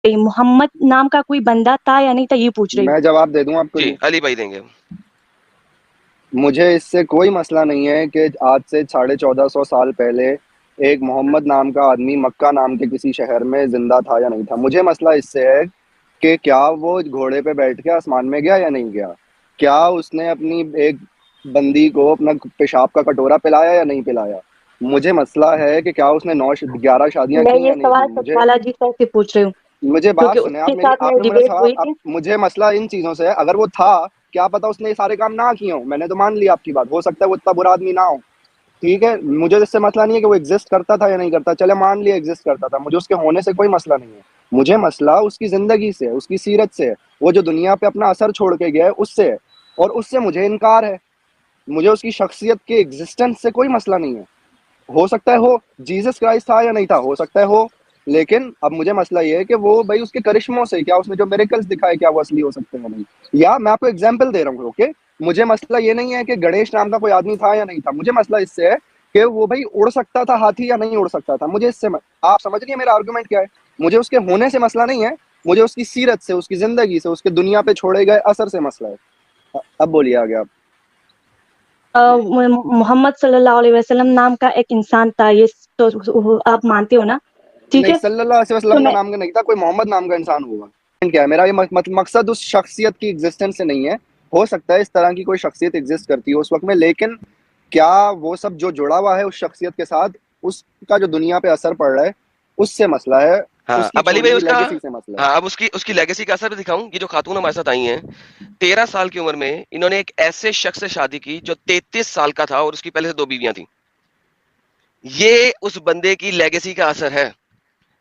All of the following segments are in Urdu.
محمد نام کا کوئی بندہ تھا یا نہیں تھا یہ پوچھ رہی ہوں. میں جواب دے دوں آپ کو. جی علی بھائی دیں گے. مجھے اس سے کوئی مسئلہ نہیں ہے کہ آج سے 1450 سال پہلے ایک محمد نام کا آدمی مکہ نام کے کسی شہر میں زندہ تھا یا نہیں تھا. مجھے مسئلہ اس سے ہے کہ کیا وہ گھوڑے پہ بیٹھ کے آسمان میں گیا یا نہیں گیا, کیا اس نے اپنی ایک بندی کو اپنا پیشاب کا کٹورا پلایا یا نہیں پلایا. مجھے مسئلہ ہے کہ کیا اس نے 11 شادیاں میں کی یا یہ نہیں سوال کی. سچوالا جی سے پوچھ رہی ہوں مجھے کیونکہ بات اس سنیں کے آپ ساتھ آپ میں نے مجھے ڈیبیٹ ہوئی تھی. مجھے مسئلہ ان چیزوں سے ہے. اگر وہ تھا, کیا پتا اس نے یہ سارے کام نہ کیے ہوں. میں نے تو مان لیا آپ کی بات, ہو سکتا ہے وہ اتنا برا آدمی نہ ہو, ٹھیک ہے. مجھے اس سے مسئلہ نہیں ہے کہ وہ ایگزسٹ کرتا تھا یا نہیں کرتا, چلے مان لیا ایگزسٹ کرتا تھا, مجھے اس کے ہونے سے کوئی مسئلہ نہیں ہے. مجھے مسئلہ اس کی زندگی سے, اس کی سیرت سے, وہ جو دنیا پہ اپنا اثر چھوڑ کے گیا ہے اس سے, اور اس سے مجھے انکار ہے. مجھے اس کی شخصیت کے ایگزسٹنس سے کوئی مسئلہ نہیں ہے. ہو سکتا ہے ہو جیسس کرائسٹ تھا یا نہیں تھا, ہو سکتا ہے ہو, لیکن اب مجھے مسئلہ یہ ہے کہ وہ بھائی اس کے کرشموں سے کیا اس نے جو میریکلز دکھائے کیا وہ اصلی ہو سکتے ہیں یا نہیں. یا میں آپ کو ایگزامپل دے رہا ہوں, اوکے. مجھے مسئلہ یہ نہیں ہے کہ گنیش نام کا کوئی آدمی تھا یا نہیں تھا. مجھے مسئلہ اس سے ہے کہ وہ بھائی اڑ سکتا تھا ہاتھی یا نہیں اڑ سکتا تھا. مجھے اس سے آپ سمجھ رہی ہیں میرا آرگومنٹ کیا ہے. مجھے اس کے ہونے سے مسئلہ نہیں ہے, مجھے اس کی سیرت سے, اس کی زندگی سے, اس کے دنیا پہ چھوڑے گئے اثر سے مسئلہ ہے. اب بولیے آگے آپ. محمد صلی اللہ علیہ وسلم نام کا ایک انسان تھا, یہ تو آپ مانتے ہو نا, ٹھیک نہیں, ہے. صلی اللہ علیہ تو وسلم کا میں نام کا نہیں تھا, کوئی محمد نام کا انسان ہوگا. کیا ہے میرا یہ مقصد اس شخصیت کی ایگزسٹنس سے نہیں ہے. ہو سکتا ہے اس طرح کی کوئی شخصیت ایگزسٹ کرتی ہو اس وقت میں, لیکن کیا وہ سب جو جڑا ہوا ہے اس شخصیت کے ساتھ, اس کا جو دنیا پہ اثر پڑ رہا ہے اس سے مسئلہ ہے, ہاں اس کی اب علی چھوڑی بھائی ہوئی اس کا, لیگیسی سے مسئلہ ہے. ہاں اب اس کی لیگیسی کا اثر بھی دکھاؤں. یہ جو خاتون ہمارے ساتھ آئی ہیں 13 سال کی عمر میں, انہوں نے ایک ایسے شخص سے شادی کی جو 33 سال کا تھا اور اس کی پہلے سے 2 بیویاں تھیں. یہ اس بندے کی لیگیسی کا اثر ہے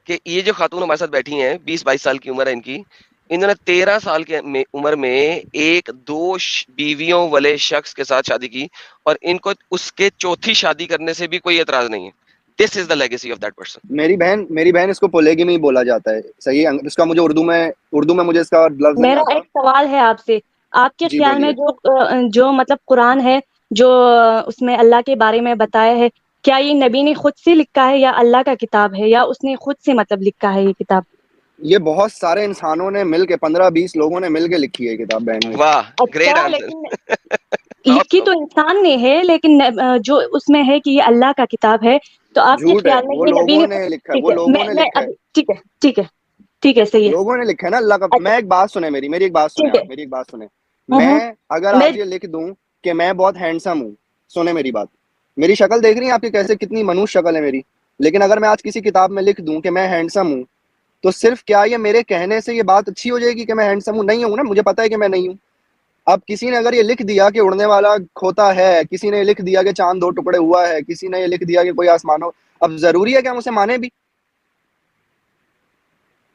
کہ یہ جو خاتون ہمارے ساتھ بیٹھی ہیں 20-22 سال کی عمر ہے ان کی, انہوں نے 13 سال کی عمر میں 1-2 بیویوں والے شخص کے ساتھ شادی کی, اور ان کو اس کے چوتھی شادی کرنے سے بھی کوئی اعتراض نہیں ہے. دس از دا لیگیسی آف دیٹ پرسن. میری بہن اس کو پولیگمی بولا جاتا ہے, صحیح. اس کا مجھے اردو میں مجھے اس کا لفظ نہیں میرا آتا. ایک سوال ہے آپ سے, آپ کے جی خیال میں بولیے. جو مطلب قرآن ہے, جو اس میں اللہ کے بارے میں بتایا ہے, کیا یہ نبی نے خود سے لکھا ہے یا اللہ کا کتاب ہے, یا اس نے خود سے مطلب لکھا ہے یہ کتاب؟ یہ بہت سارے انسانوں نے مل کے, 15-20 لوگوں نے مل کے لکھی ہے کتاب بہن میری. واہ گریٹ اچھا, آنسر. لیکن لکھی تو انسان نے ہے, لیکن جو اس میں ہے کہ یہ اللہ کا کتاب ہے, تو آپ کے جھوٹ ہے, خیال میں وہ یہ نبی لوگوں نے نے لکھا ہے, ٹھیک وہ ہے, لوگوں نے میں لکھا ہے, ابھی ٹھیک ہے صحیح ہے. لوگوں نے لکھا ہے نا اللہ کا. اچھا میں ایک بات سنیں میری ایک بات سنیں ٹھیک ہے. آپ, میری ایک بات سنیں. میں اگر میں آج یہ لکھ دوں کہ میں بہت ہینڈسم ہوں, سنیں میری بات, میری شکل دیکھ رہی ہیں آپ کی کیسے, کتنی منوش شکل ہے میری, لیکن اگر میں آج کسی کتاب میں لکھ دوں کہ میں ہینڈسم ہوں, تو صرف کیا یہ میرے کہنے سے یہ بات اچھی ہو جائے گی کہ میں ہینڈسم ہوں؟ نہیں ہوں نا, مجھے پتا ہے کہ میں نہیں ہوں. اب کسی نے اگر یہ لکھ دیا کہ اڑنے والا کھوتا ہے, کسی نے لکھ دیا کہ چاند 2 ٹکڑے ہوا ہے, کسی نے یہ لکھ دیا کہ کوئی آسمان ہو, اب ضروری ہے کہ ہم اسے مانیں بھی؟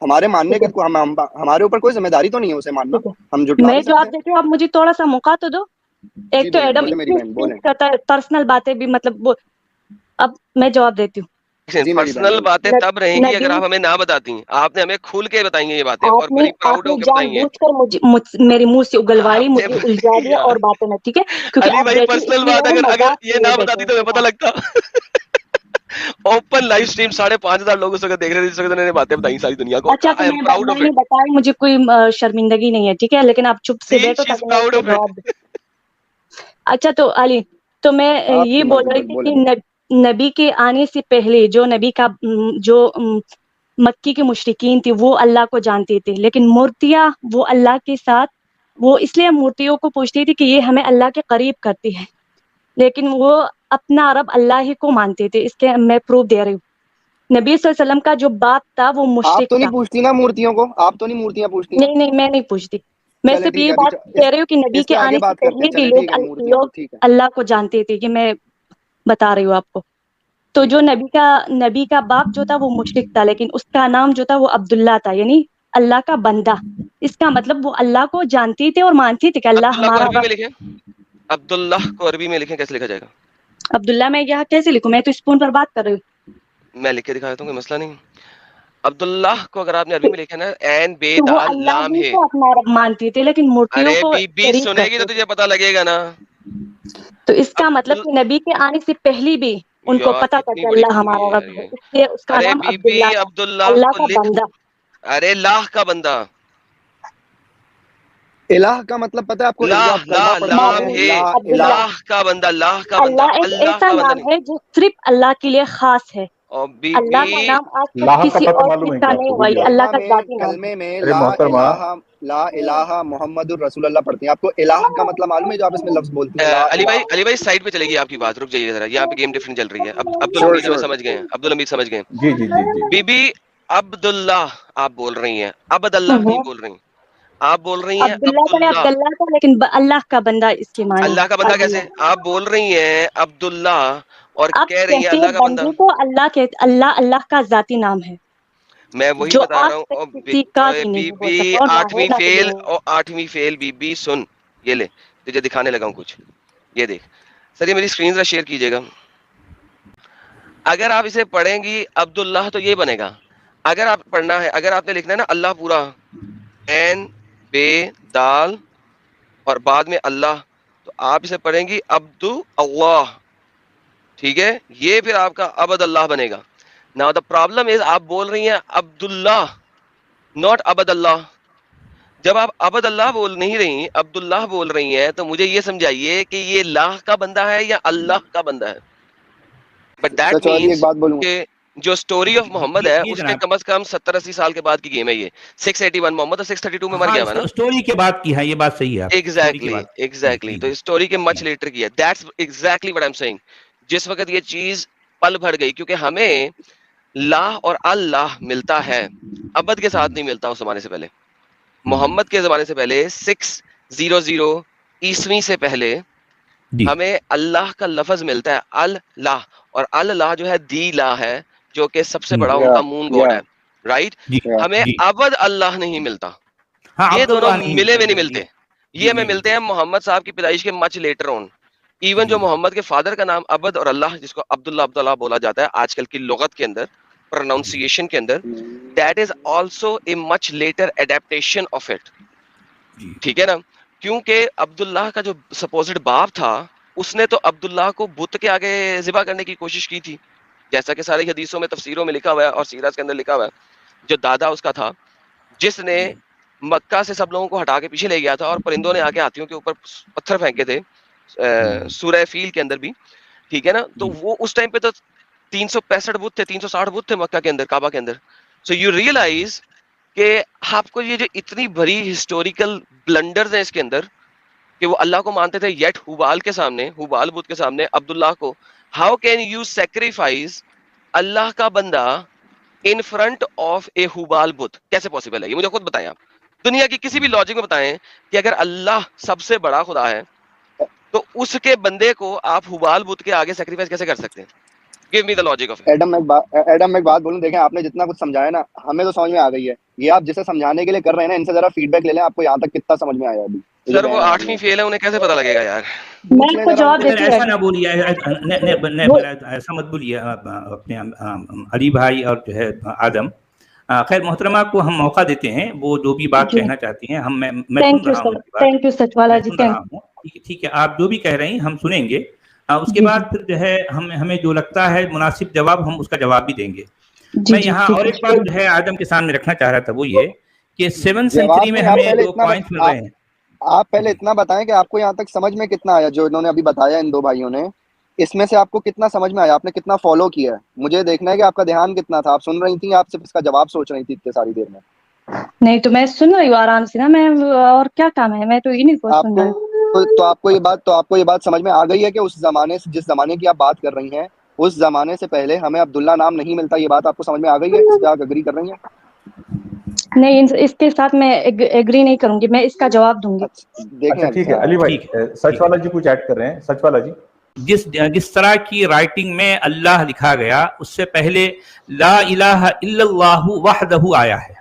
ہمارے ماننے کے ہمارے اوپر کوئی ذمہ داری تو نہیں ہے اسے ماننا, ہم جھٹلا میں نہیں جواب سکتے. دیتی ہوں, آپ مجھے تھوڑا سا موقع تو دو. جی ایک تو بولیں ایڈم بولیں میری بہن بولیں. پرسنل باتیں بھی مطلب اب میں جواب دیتی ہوں. جی میری بہن پرسنل بولیں. باتیں تب رہیں گی اگر نبی, آپ ہمیں نہ بتاتی ہیں. آپ نے ہمیں کھول کے بتائی ہیں یہ باتیں, اور آپ بڑی پراؤڈ ہو نے کے جان بتائی ہیں. بوجھ کر میرے منہ سے اگلوائی, آپ نے مجھے الجھا دیا یار اور باتیں میں, ٹھیک ہے, کیونکہ علی آپ بھائی بیٹھے اس پرسنل لیے بات ہو اگر مذاق کے یہ لیے نہ بیٹھے بتاتی ہو, تو ہمیں ٹھیک پتہ ہے. لگتا. اوپن لائیو سٹریم 5,500 لوگ اس وقت دیکھ رہے تھے, انہوں نے باتیں بتائی ساری دنیا کو. اچھا تو آئی ایم پراؤڈ میں آف نے اٹ. بتایا, مجھے کوئی شرمندگی نہیں ہے, ٹھیک ہے, لیکن آپ چپ سے سی بیٹھو شی از تاکہ میں اس پراؤڈ کا آف اٹ. جواب دوں. اچھا تو علی, تو میں آپ یہ کی بول مرضی, رہی تھی بولیں. کہ نبی کے آنے سے پہلے جو نبی کا جو مکی کے مشرکین تھی وہ اللہ کو جانتے تھے, لیکن مورتیاں وہ اللہ کے ساتھ, وہ اس لیے مورتیوں کو پوچھتی تھی کہ یہ ہمیں اللہ کے قریب کرتی ہے, لیکن وہ اپنا رب اللہ ہی کو مانتے تھے. اس کے میں پروف دے رہی ہوں. نبی صلی اللہ علیہ وسلم کا جو باپ تھا وہ آپ مشرک تو تھا. نہیں پوچھتی نا مورتیوں کو, آپ تو نہیں مورتیاں پوچھتی ہیں. نہیں میں نہیں پوچھتی, میں چلے صرف ٹھیک یہ ہے, بات کہہ رہی ہوں کہ نبی اس کے پہ آگے آنے سے بات کرتے ہیں. پہلے بھی چلے ٹھیک ہے, مورتیاں تو لوگ ٹھیک ہے. اللہ کو جانتے تھے, یہ میں بتا رہی ہوں آپ کو. تو ٹھیک جو ہے. نبی کا باپ جو تھا وہ مشرک تھا, لیکن اس کا نام جو تھا وہ عبداللہ تھا, یعنی اللہ کا بندہ. اس کا مطلب وہ اللہ کو جانتی تھے اور مانتی تھے کہ اللہ عبداللہ کو ہمارا عربی میں رب. لکھیں, عبداللہ کو عربی میں لکھیں, کیسے لکھا جائے گا؟ عبداللہ میں یہاں کیسے لکھوں, میں تو اسپون پر بات کر رہی ہوں. میں لکھ کے دکھا دیتا ہوں, کوئی مسئلہ نہیں. عبداللہ کو اگر آپ نے عربی میں لکھا نا, این بے تو وہ دال اللہ لام ہی ہے. کو اپنا رب مانتی تھے, لیکن مورتیوں ارے کو بی بی شریک سنے گی تو کرتے تھے. تجھے پتا لگے گا نا. تو اس کا مطلب عبدال کہ نبی کے آنے سے پہلے بھی ان کو یار پتا تھا کتنی کہ بڑی اللہ کمی ہمارا ہے رب یار ہے, یہ. اس لیے اس کا ارے نام بی بی عبداللہ تھا, عبداللہ اللہ کو کا لکھ, بندہ. ارے لاہ کا بندہ, الہ کا مطلب پتہ ہے آپ کو؟ لاہ لا لام ہے, لاہ کا بندہ, لاہ کا بندہ, اللہ ایک اللہ ایسا کا بندہ نام نہیں. ہے جو صرف اللہ کے لیے خاص ہے. اور اللہ کا بی نام آج تک لاہ کا کسی پتہ اور معلوم چیز ہے کا کیا آپ نہیں کو؟ ہوا, بولیے یہ آپ. اللہ کا ذاتی نام ہے. کلمے میں ارے محترمہ, لا الہ محمد الرسول اللہ پڑھتے ہیں. آپ کو الہ کا مطلب معلوم ہے جو آپ اس میں لفظ بولتی ہیں؟ لا علی بھائی, الہ. علی بھائی سائڈ پہ چلے گی آپ کی بات, رک جائیے ذرا, یہاں پہ گیم ڈفرنٹ چل رہی ہے. اب عبد Sure, الحمید ہمیں sure. سمجھ گئے ہیں, عبد الحمید سمجھ گئے. جی جی جی جی. بی بی عبداللہ آپ بول رہی ہیں, عبد اللہ نہیں بول رہی, آپ بول رہی ہیں عبداللہ کا نہیں, عبداللہ. عبداللہ کا, لیکن اللہ کا بندہ اس کے معنی اللہ کا بندہ کیسے؟ عبداللہ. آپ بول رہی ہیں عبداللہ اور آپ کہہ رہی ہیں کہتے ہیں اللہ کا بندہ. بندے کو اللہ کے, اللہ کا ذاتی نام ہے میں وہی جو بتا آج رہا تک ہوں. کسی کا بھی بی نہیں بول بی سکتا, اور نہ آٹھویں ہوگا فیل, بھی. اور آٹھویں فیل. بی بی سن, یہ لے تجھے دکھانے لگا ہوں کچھ, یہ دیکھ. سر یہ میری اسکرین ذرا شیئر کیجیے گا. اگر آپ اسے پڑھیں گی عبداللہ تو یہ بنے گا. اگر آپ پڑھنا ہے, اگر آپ نے لکھنا ہے نا اللہ پورا, این بے دال اور بعد میں اللہ, تو آپ اسے پڑھیں گی عبد اللہ, ٹھیک ہے, یہ پھر آپ کا عبد اللہ بنے گا. Now the problem is آپ بول رہی ہیں عبداللہ not عبد اللہ. جب آپ عبد اللہ بول نہیں رہی, عبداللہ بول رہی ہیں, تو مجھے یہ سمجھائیے کہ یہ لاہ کا بندہ ہے یا اللہ کا بندہ ہے. بٹ دیٹ سچ والی ایک مینس بات بولوں گا, کہ جو سٹوری آف محمد ہے اس کے کم از کم 70-80 سال کے بعد کی گیم ہے. یہ 681 محمد اور 632 میں مر گیا ہے نا. اسٹوری کے بعد کی ہے, یہ بات صحیح ہے. ایگزیکٹلی تو اسٹوری کے مچ لیٹر کی ہے. That's exactly what I am saying. جس وقت یہ چیز پل بھر گئی, کیونکہ ہمیں لا اور اللہ ملتا ہے, ابد کے ساتھ نہیں ملتا. اس زمانے سے پہلے, محمد کے زمانے سے پہلے 600 عیسوی سے پہلے ہمیں اللہ کا لفظ ملتا ہے اللہ, اور اللہ جو ہے دی لا ہے, جو کہ سب سے بڑا ان کا مون گاڈ ہے, رائٹ. ہمیں ابد اللہ نہیں ملتا. یہ دونوں ملے ہوئے نہیں ملتے. یہ ہمیں ملتے ہیں محمد صاحب کی پیدائش کے مچ لیٹر آن. ایون جو محمد کے فادر کا نام عبد اور اللہ, جس کو عبداللہ بولا جاتا ہے آج کل کی لغت کے اندر, پروناؤنسیشن کے اندر, that is also a much later adaptation of it. ٹھیک ہے نا, کیونکہ عبداللہ کا جو سپوزڈ باپ تھا, اس نے تو عبداللہ کو بت کے آگے ذبح کرنے کی کوشش کی تھی, جیسا کہ ساری حدیثوں میں, تفسیروں میں لکھا ہوا ہے اور سیرت کے اندر لکھا ہوا ہے. جو دادا اس کا تھا, جس نے مکہ سے سب لوگوں کو ہٹا کے پیچھے لے گیا تھا, اور پرندوں نے آ کے ہاتھیوں کے اوپر پتھر پھینکے تھے سورہ فیل کے اندر بھی, ٹھیک ہے نا. تو وہ اس ٹائم پہ تو 365 بت تھے, 360 بت تھے مکہ کے اندر, کعبہ کے اندر. سو یو ریئلائز کہ آپ کو یہ جو اتنی بڑی ہسٹوریکل بلنڈرز ہیں اس کے اندر, کہ وہ اللہ کو مانتے تھے, یٹ ہوبال کے سامنے, ہوبال بت کے سامنے عبداللہ کو, ہاؤ کین یو سیکریفائز اللہ کا بندہ ان فرنٹ آف اے ہوبال بت؟ کیسے پاسبل ہے یہ؟ مجھے خود بتائیں آپ. دنیا کی کسی بھی لاجک میں بتائیں کہ اگر اللہ سب سے بڑا خدا ہے, تو اس کے بندے کو آپ ہوبال بت کے آگے سیکریفائس کیسے کر سکتے ہیں؟ Give me the logic of it. Adam میں ایک بات بولوں, دیکھیں آپ نے جتنا کچھ سمجھایا نا, ہمیں تو سمجھ میں آ گئی ہے. یہ آپ جسے سمجھانے کے لیے کر رہے ہیں نا, ان سے ذرا فیڈ بیک لے لیں, آپ کو یہاں تک کتنا سمجھ میں آیا ابھی. سر وہ 8ویں فیل ہے, انہیں کیسے پتا لگے گا یار؟ میں آپ کو جواب دیتی ایسا ہوں. نہ بولیے, ایسا مت بولیے اپنے علی بھائی اور جو ہے آدم. خیر محترمہ کو ہم موقع دیتے ہیں, وہ جو بھی بات کہنا چاہتی ہیں ہم, میں سن رہا ہوں. تھینک یو سچ والا جی, ٹھیک ہے, آپ جو بھی کہہ رہی ہیں ہم سنیں گے. اس کے بعد پھر جو ہے ہمیں جو لگتا ہے مناسب جواب, ہم اس کا جواب بھی دیں گے. میں یہاں اور ایک بات جو ہے آدم کے سامنے رکھنا چاہ رہا تھا, وہ یہ کہ 7 سینچری میں ہمیں جو پوائنٹس مل رہے ہیں. آپ پہلے اتنا بتائیں کہ آپ کو یہاں تک سمجھ میں کتنا آیا, جو انہوں نے ابھی بتایا ان دو بھائیوں نے, اس میں سے آپ کو کتنا سمجھ میں آیا, آپ نے کتنا فالو کیا ہے؟ مجھے دیکھنا ہے کہ آپ کا دھیان کتنا تھا. آپ سن رہی تھیں, آپ صرف اس کا جواب سوچ رہی تھی اتنے ساری دیر میں. نہیں تو میں سن رہی ہوں آرام سے نا, میں اور کیا کام ہے, میں تو انہیں کو سن رہی ہوں. تو آپ کو یہ بات سمجھ میں آ گئی ہے کہ اس زمانے سے, جس زمانے کی آپ بات کر رہی ہیں, اس زمانے سے پہلے ہمیں عبداللہ نام نہیں ملتا, یہ بات آپ کو سمجھ میں آ گئی ہے؟ اس پہ آپ اگری کر رہی ہیں؟ نہیں, اس کے ساتھ میں ایگری نہیں کروں گی, میں اس کا جواب دوں گی. اچھا ٹھیک ہے علی بھائی, سچ والا جی کچھ ایڈ کر رہے ہیں. سچ والا جی, جس طرح کی رائٹنگ میں اللہ لکھا گیا, اس سے پہلے لا الہ الا اللہ وحدہ آیا ہے,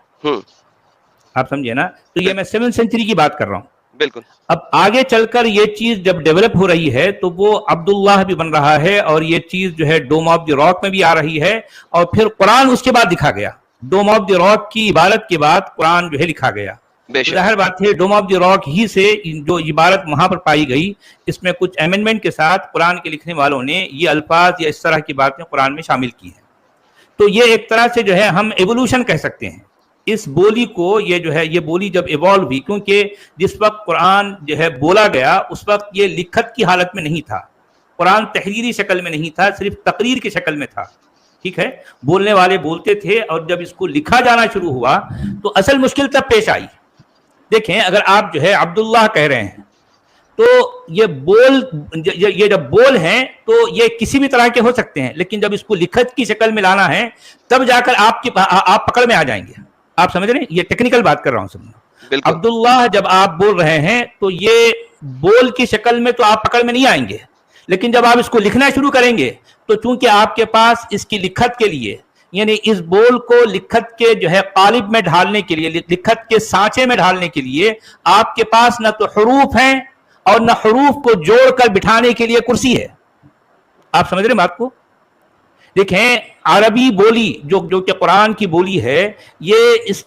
آپ سمجھے نا. تو یہ میں 7 سینچری کی بات کر رہا ہوں. بالکل. اب آگے چل کر یہ چیز جب ڈیولپ ہو رہی ہے, تو وہ عبداللہ بھی بن رہا ہے, اور یہ چیز جو ہے ڈوم آف دی راک میں بھی آ رہی ہے, اور پھر قرآن اس کے بعد لکھا گیا. ڈوم آف دی راک کی عبارت کے بعد قرآن جو ہے لکھا گیا. ظاہر بات ہے ڈوم آف دی راک ہی سے جو عبارت وہاں پر پائی گئی, اس میں کچھ امینڈمنٹ کے ساتھ قرآن کے لکھنے والوں نے یہ الفاظ یا اس طرح کی باتیں قرآن میں شامل کی ہیں. تو یہ ایک طرح سے جو ہے ہم ایوولوشن کہہ سکتے ہیں. اس بولی کو یہ جو ہے یہ بولی جب ایوالو ہوئی، کیونکہ جس وقت قرآن جو ہے بولا گیا اس وقت یہ لکھت کی حالت میں نہیں تھا، قرآن تحریری شکل میں نہیں تھا، صرف تقریر کی شکل میں تھا، ٹھیک ہے، بولنے والے بولتے تھے، اور جب اس کو لکھا جانا شروع ہوا تو اصل مشکل تب پیش آئی. دیکھیں اگر آپ جو ہے عبداللہ کہہ رہے ہیں تو یہ جب بول ہیں تو یہ کسی بھی طرح کے ہو سکتے ہیں، لیکن جب اس کو لکھت کی شکل میں لانا ہے تب جا کر آپ پکڑ میں آ جائیں گے. آپ سمجھ رہے ہیں، یہ ٹیکنیکل بات کر رہا ہوں سمجھنا. عبداللہ جب آپ بول رہے ہیں تو یہ بول کی شکل میں تو آپ پکڑ میں نہیں آئیں گے، لیکن جب آپ اس کو لکھنا شروع کریں گے تو چونکہ آپ کے پاس اس کی لکھت کے لیے، یعنی اس بول کو لکھت کے جو ہے قالب میں ڈھالنے کے لیے، لکھت کے سانچے میں ڈھالنے کے لیے آپ کے پاس نہ تو حروف ہیں اور نہ حروف کو جوڑ کر بٹھانے کے لیے کرسی ہے. آپ سمجھ رہے ہیں بات کو؟ دیکھیں عربی بولی جو کہ قرآن کی بولی ہے، یہ اس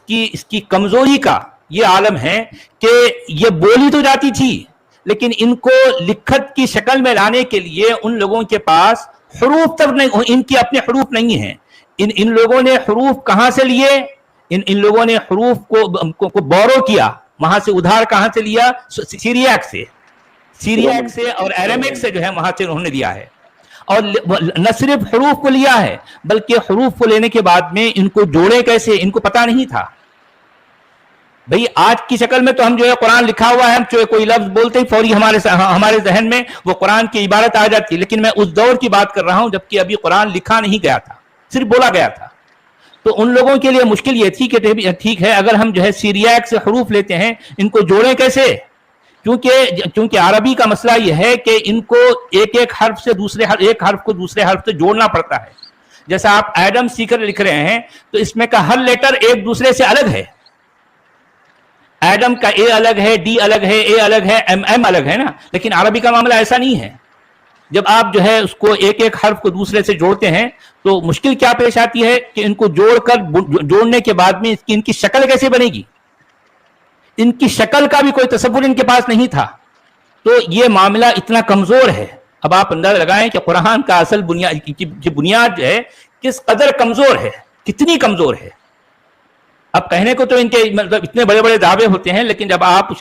کی کمزوری کا یہ عالم ہے کہ یہ بولی تو جاتی تھی لیکن ان کو لکھت کی شکل میں لانے کے لیے ان لوگوں کے پاس حروف تک نہیں، ان کی اپنے حروف نہیں ہیں. ان لوگوں نے حروف کہاں سے لیے؟ ان لوگوں نے حروف کو بورو کیا، وہاں سے ادھار کہاں سے لیا؟ سیریاک سے اور ایرامک سے جو ہے وہاں سے انہوں نے لیا ہے. اور نہ صرف حروف کو لیا ہے بلکہ حروف کو لینے کے بعد میں ان کو جوڑے کیسے ان کو پتا نہیں تھا. بھئی آج کی شکل میں تو ہم جو ہے قرآن لکھا ہوا ہے، ہم جو کوئی لفظ بولتے ہی فوری ہمارے ذہن میں وہ قرآن کی عبارت آ جاتی ہے، لیکن میں اس دور کی بات کر رہا ہوں جبکہ ابھی قرآن لکھا نہیں گیا تھا، صرف بولا گیا تھا. تو ان لوگوں کے لیے مشکل یہ تھی کہ ٹھیک ہے اگر ہم جو ہے سیریاک سے حروف لیتے ہیں ان کو جوڑیں کیسے؟ کیونکہ عربی کا مسئلہ یہ ہے کہ ان کو ایک حرف سے ایک حرف کو دوسرے حرف سے جوڑنا پڑتا ہے. جیسا آپ ایڈم سیکر لکھ رہے ہیں تو اس میں کا ہر لیٹر ایک دوسرے سے الگ ہے. ایڈم کا اے الگ ہے، ڈی الگ ہے، اے الگ ہے، ایم الگ ہے نا، لیکن عربی کا معاملہ ایسا نہیں ہے. جب آپ جو ہے اس کو ایک حرف کو دوسرے سے جوڑتے ہیں تو مشکل کیا پیش آتی ہے کہ ان کو جوڑنے کے بعد میں ان کی شکل کیسے بنے گی؟ ان کی شکل کا بھی کوئی تصور ان کے پاس نہیں تھا. تو یہ معاملہ اتنا کمزور ہے. اب آپ اندازہ لگائیں کہ قرآن کا اصل بنیاد جو ہے کس قدر کمزور ہے، کتنی کمزور ہے. اب کہنے کو تو ان کے مطلب اتنے بڑے بڑے دعوے ہوتے ہیں، لیکن جب آپ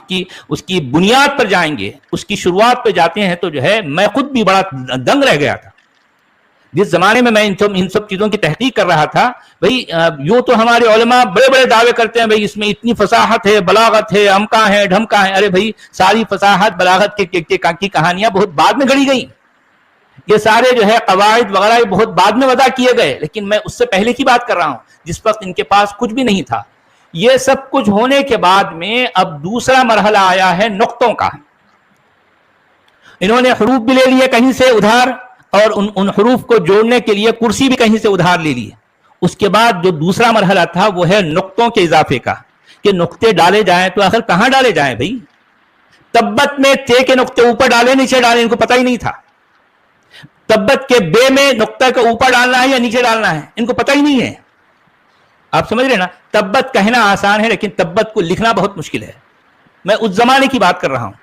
اس کی بنیاد پر جائیں گے، اس کی شروعات پہ جاتے ہیں تو جو ہے میں خود بھی بڑا دنگ رہ گیا تھا. جس زمانے میں ان سب چیزوں کی تحقیق کر رہا تھا، بھئی یوں تو ہمارے علماء بڑے بڑے دعوے کرتے ہیں بھئی اس میں اتنی فصاحت ہے، بلاغت ہے، امکا ہے، ڈھمکا ہے. ارے بھئی ساری فصاحت بلاغت کی کہانیاں بہت بعد میں گھڑی گئیں. یہ سارے جو ہے قواعد وغیرہ بہت بعد میں وضع کیے گئے، لیکن میں اس سے پہلے کی بات کر رہا ہوں جس وقت ان کے پاس کچھ بھی نہیں تھا. یہ سب کچھ ہونے کے بعد میں اب دوسرا مرحلہ آیا ہے نقطوں کا. انہوں نے حروف بھی لے لیے کہیں سے ادھار، اور ان حروف کو جوڑنے کے لیے کرسی بھی کہیں سے ادھار لے لی. اس کے بعد جو دوسرا مرحلہ تھا وہ ہے نقطوں کے اضافے کا، کہ نقطے ڈالے جائیں تو آخر کہاں ڈالے جائیں بھائی؟ تبت میں تے کے نقطے اوپر ڈالے نیچے ڈالے ان کو پتہ ہی نہیں تھا. تبت کے بے میں نقطہ کا اوپر ڈالنا ہے یا نیچے ڈالنا ہے ان کو پتہ ہی نہیں ہے. آپ سمجھ رہے نا؟ تبت کہنا آسان ہے لیکن تبت کو لکھنا بہت مشکل ہے. میں اس زمانے کی بات کر رہا ہوں.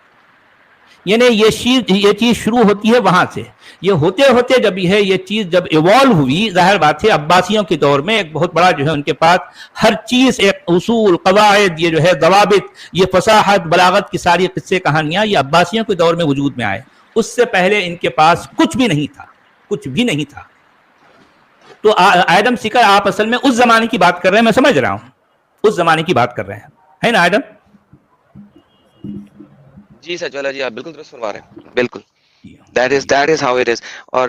یعنی یہ چیز شروع ہوتی ہے وہاں سے. یہ ہوتے ہوتے جب یہ چیز جب ایوالو ہوئی، ظاہر بات ہے عباسیوں کے دور میں ایک بہت بڑا جو ہے ان کے پاس ہر چیز، ایک اصول، قواعد، یہ جو ہے ضوابط، یہ فصاحت، بلاغت کی ساری قصے کہانیاں یہ عباسیوں کے دور میں وجود میں آئے. اس سے پہلے ان کے پاس کچھ بھی نہیں تھا، کچھ بھی نہیں تھا. تو ایڈم سیکر آپ اصل میں اس زمانے کی بات کر رہے ہیں، میں سمجھ رہا ہوں اس زمانے کی بات کر رہے ہیں، ہے نا ایڈم؟ جی سچوالا جی آپ بالکل درست فرما رہے ہیں، بالکل. That is how it is. اور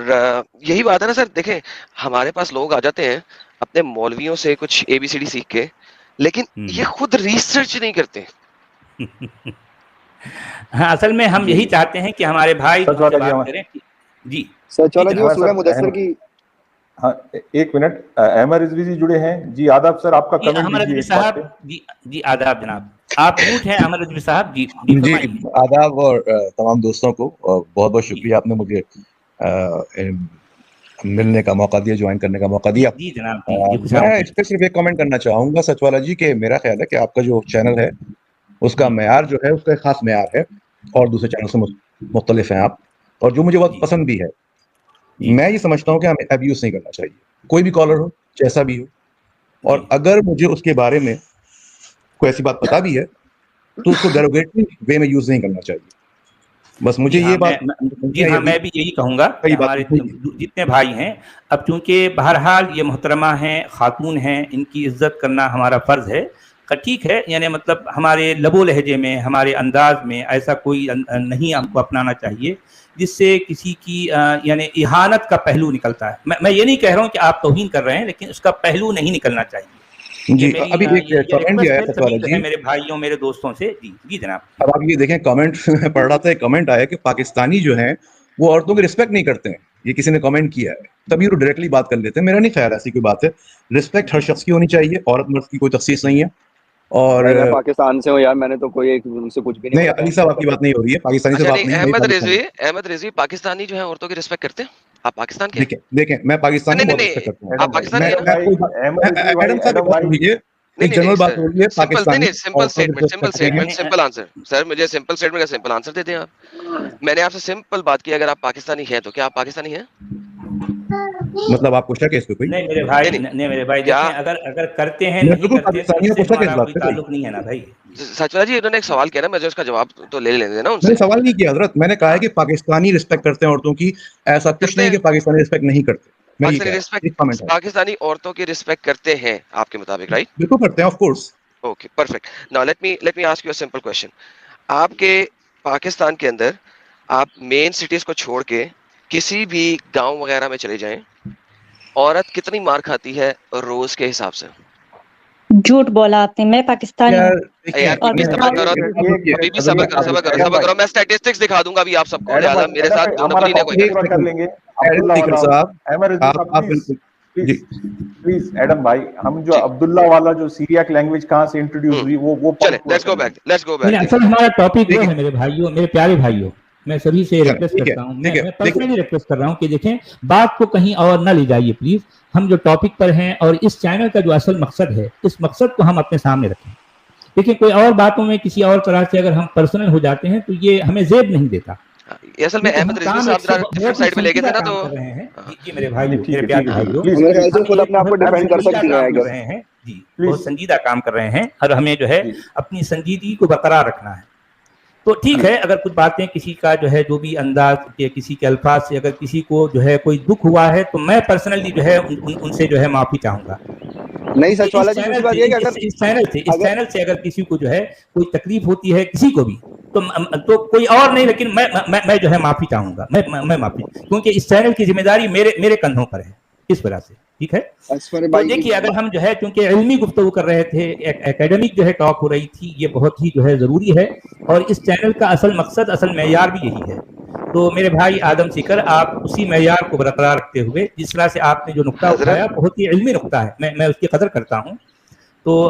یہی بات ہے نا سر. دیکھیں ہمارے پاس لوگ آ جاتے ہیں اپنے مولویوں سے کچھ ABCD سیکھ کے، لیکن یہ خود ریسرچ نہیں کرتے. ہاں اصل میں ہم یہی چاہتے ہیں کہ ہمارے بھائی بات کریں. جی سچوالا جی سورہ مدثر کی. ہاں ایک منٹ، احمد رضوی جی جڑے ہیں. جی آداب سر، آپ کا کمنٹ احمد رضوی صاحب. جی آداب جناب، آپ میوٹ ہیں احمد رضوی صاحب. جی آداب، اور تمام دوستوں کو بہت بہت شکریہ، آپ نے مجھے ملنے کا موقع دیا، جوائن کرنے کا موقع دیا. جی جناب. میں اس پہ صرف ایک کامنٹ کرنا چاہوں گا سچوالا جی کہ میرا خیال ہے کہ آپ کا جو چینل ہے اس کا معیار جو ہے اس کا ایک خاص معیار ہے اور دوسرے چینل سے مختلف ہیں آپ، اور جو مجھے بہت پسند بھی ہے. میں یہ سمجھتا ہوں کہ ہمیں ابیوز نہیں کرنا چاہیے، کوئی بھی کالر ہو جیسا بھی ہو. اور اگر مجھے اس کے بارے میں کوئی ایسی بات پتا بھی ہے تو اس کو ڈیروگیٹری وے میں یوز نہیں کرنا چاہیے. بس مجھے یہ بات جی ہاں میں بھی یہی کہوں گا کہ ہمارے جتنے بھائی ہیں اب چونکہ بہرحال یہ محترمہ ہیں, خاتون ہیں, ان کی عزت کرنا ہمارا فرض ہے. ٹھیک ہے, یعنی مطلب ہمارے لب و لہجے میں, ہمارے انداز میں ایسا کوئی نہیں ہم کو اپنانا چاہیے جس سے کسی کی یعنی اہانت کا پہلو نکلتا ہے. میں یہ نہیں کہہ رہا ہوں کہ آپ توہین کر رہے ہیں, لیکن اس کا پہلو نہیں نکلنا چاہیے. جی ابھی ایک کمنٹ بھی آیا تھا میرے بھائیوں میرے دوستوں سے. جی جناب. اب آپ یہ دیکھیں کمنٹ میں پڑھ رہا تھا, ایک کمنٹ آیا کہ پاکستانی جو ہیں وہ عورتوں کی رسپیکٹ نہیں کرتے ہیں. یہ کسی نے کمنٹ کیا ہے, تبھی وہ ڈائریکٹلی بات کر لیتے ہیں. میرا نہیں خیال ایسی کوئی بات ہے. رسپیکٹ ہر شخص کی ہونی چاہیے, عورت مرد کی کوئی تخصیص نہیں ہے. اور میں پاکستان سے ہوں یار, میں نے تو کوئی ان سے کچھ بھی نہیں. علی صاحب آپ کی بات نہیں ہو رہی ہے, پاکستانی سے بات نہیں. احمد رضوی پاکستانی جو ہیں عورتوں کی رسپیکٹ کرتے ہیں. آپ پاکستان کے دیکھیں میں پاکستانی بہت رسپیکٹ کرتا ہوں. آپ پاکستانی ایک جنرل بات ہو رہی ہے پاکستانی. سمپل آنسر سر, مجھے سمپل اسٹیٹمنٹ کا سمپل آنسر دے دیں آپ. میں نے آپ سے سمپل بات کی, اگر آپ پاکستانی ہیں تو کیا آپ پاکستانی ہیں؟ مطلب آپ کو شک ہے اس پہ کوئی؟ نہیں میرے بھائی اگر کرتے ہیں نہیں کرتے تعلق نہیں ہے نا بھائی. سچولا جی انہوں نے ایک سوال کیا نا, مجھے اس کا جواب تو لے لینے دینا. میں نے سوال نہیں کیا حضرت, میں نے کہا ہے کہ پاکستانی رسپیکٹ کرتے ہیں عورتوں کی. ایسا کچھ نہیں کہ پاکستانی رسپیکٹ نہیں کرتے. پاکستانی عورتوں کی رسپیکٹ کرتے ہیں آپ کے مطابق, رائٹ؟ بالکل کرتے ہیں, of course. Okay perfect. Now let me ask you a simple question. آپ کے پاکستان کے اندر آپ مین سٹیز کو چھوڑ کے کسی بھی گاؤں وغیرہ میں چلے جائیں, عورت کتنی مار کھاتی ہے روز کے حساب سے؟ جھوٹ بولا آپ نے, میں پاکستانی ہوں. صبر کرو, میں اسٹیٹسٹکس دکھا دوں گا ابھی آپ سب کو, لہٰذا میرے ساتھ پلیز ایڈم بھائی, ہم جو عبداللہ والا جو سیریاک لینگویج کہاں سے انٹروڈیوس ہوئی وہ چلیں لیٹس گو بیک. اصل ہمارا ٹاپک وہ ہے میرے بھائیوں, میرے پیارے بھائیوں, میں سبھی سے ریکویسٹ کرتا ہوں, میں پرسنلی ریکویسٹ کر رہا ہوں کہ دیکھیں بات کو کہیں اور نہ لے جائیے پلیز. ہم جو ٹاپک پر ہیں اور اس چینل کا جو اصل مقصد ہے, اس مقصد کو ہم اپنے سامنے رکھیں. دیکھیں کوئی اور باتوں میں کسی اور طرح سے اگر ہم پرسنل ہو جاتے ہیں تو یہ ہمیں زیب نہیں دیتا. اصل میں احمد رضوی صاحب ڈفرنٹ سائیڈ میں لے گئے تھے نا, تو جی میرے بھائی میرے پیارے بھائیوں, خود اپنے آپ کو ڈیفینڈ کر سکتی ہیں. جی بہت سنجیدہ کام کر رہے ہیں, اور ہمیں جو ہے اپنی سنجیدگی کو برقرار رکھنا ہے. تو ٹھیک ہے, اگر کچھ باتیں کسی کا جو ہے جو بھی انداز کے کسی کے الفاظ سے اگر کسی کو جو ہے کوئی دکھ ہوا ہے تو میں پرسنلی جو ہے ان سے جو ہے معافی چاہوں گا. نہیں سچ والا جی, اس چینل سے اگر کسی کو جو ہے کوئی تکلیف ہوتی ہے کسی کو بھی, تو کوئی اور نہیں, لیکن میں جو ہے معافی چاہوں گا. میں معافی, کیونکہ اس چینل کی ذمہ داری میرے کندھوں پر ہے اس وجہ سے. ٹھیک ہے, تو دیکھیے اگر ہم جو ہے چونکہ علمی گفتگو کر رہے تھے, اکیڈمک جو ہے ٹاک ہو رہی تھی, یہ بہت ہی جو ہے ضروری ہے, اور اس چینل کا اصل مقصد اصل معیار بھی یہی ہے. تو میرے بھائی آدم سیکر, آپ اسی معیار کو برقرار رکھتے ہوئے, جس طرح سے آپ نے جو نقطہ اٹھایا بہت ہی علمی نقطہ ہے, میں اس کی قدر کرتا ہوں, تو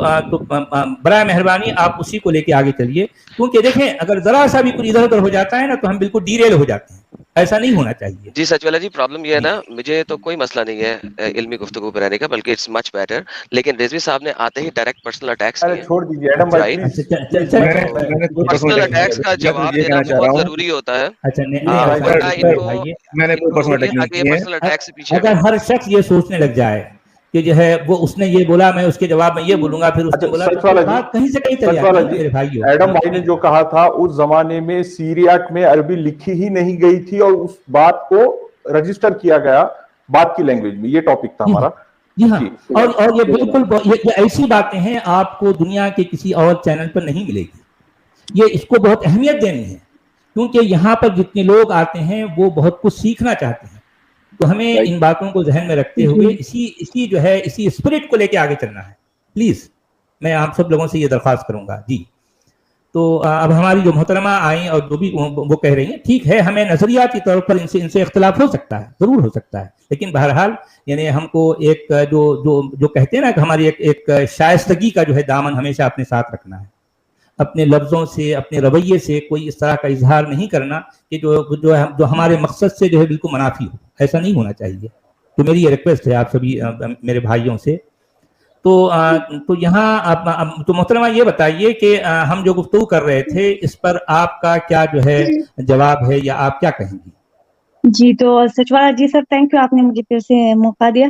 برائے مہربانی آپ اسی کو لے کے آگے چلیے. کیونکہ دیکھیں اگر ذرا سا بھی کچھ ادھر ادھر ہو جاتا ہے نا تو ہم بالکل ڈیریل ہو جاتے ہیں, ایسا نہیں ہونا چاہیے. جی سچ والا جی, پرابلم یہ ہے نا, مجھے تو کوئی مسئلہ نہیں ہے علمی گفتگو پہ رہنے کا, بلکہ اٹس مچ بیٹر, لیکن رضوی صاحب نے آتے ہی ڈائریکٹ پرسنل اٹیکس کیے. چھوڑ دیجیے ایڈم بھائی, پرسنل اٹیکس کا جواب دینا بہت ضروری ہوتا ہے. اگر ہر شخص یہ سوچنے لگ جائے کہ جو ہے وہ اس نے یہ بولا, میں اس کے جواب میں یہ بولوں گا, پھر اس نے بولا, کہیں سے کہیں چلے جاتے ہیں میرے بھائیوں. ایڈم بھائی نے جو کہا تھا اس زمانے میں سیریاک میں عربی لکھی ہی نہیں گئی تھی, اور اس بات کو رجسٹر کیا گیا بات کی لینگویج میں. یہ ٹاپک تھا ہمارا. جی ہاں, اور یہ بالکل یہ ایسی باتیں ہیں آپ کو دنیا کے کسی اور چینل پر نہیں ملے گی. یہ اس کو بہت اہمیت دینی ہے, کیونکہ یہاں پر جتنے لوگ آتے ہیں وہ بہت کچھ سیکھنا چاہتے ہیں. تو ہمیں ان باتوں کو ذہن میں رکھتے ہوئے اسی جو ہے اسی اسپرٹ کو لے کے آگے چلنا ہے. پلیز میں آپ سب لوگوں سے یہ درخواست کروں گا. جی تو اب ہماری جو محترمہ آئیں اور جو بھی وہ کہہ رہی ہیں, ٹھیک ہے, ہمیں نظریاتی طور پر ان سے اختلاف ہو سکتا ہے, ضرور ہو سکتا ہے, لیکن بہرحال یعنی ہم کو ایک جو کہتے ہیں نا کہ ہماری ایک شائستگی کا جو ہے دامن ہمیشہ اپنے ساتھ رکھنا ہے. اپنے لفظوں سے, اپنے رویے سے کوئی اس طرح کا اظہار نہیں کرنا کہ جو ہمارے مقصد سے جو ہے بالکل منافی ہو. ایسا نہیں ہونا چاہیے. تو میری یہ ریکویسٹ ہے آپ سبھی میرے بھائیوں سے. تو یہاں تو محترمہ یہ بتائیے کہ ہم جو گفتگو کر رہے تھے اس پر آپ کا کیا جو ہے جواب ہے, یا آپ کیا کہیں گی؟ جی تو سچوالا جی سر, تھینک یو, آپ نے مجھے پھر سے موقع دیا.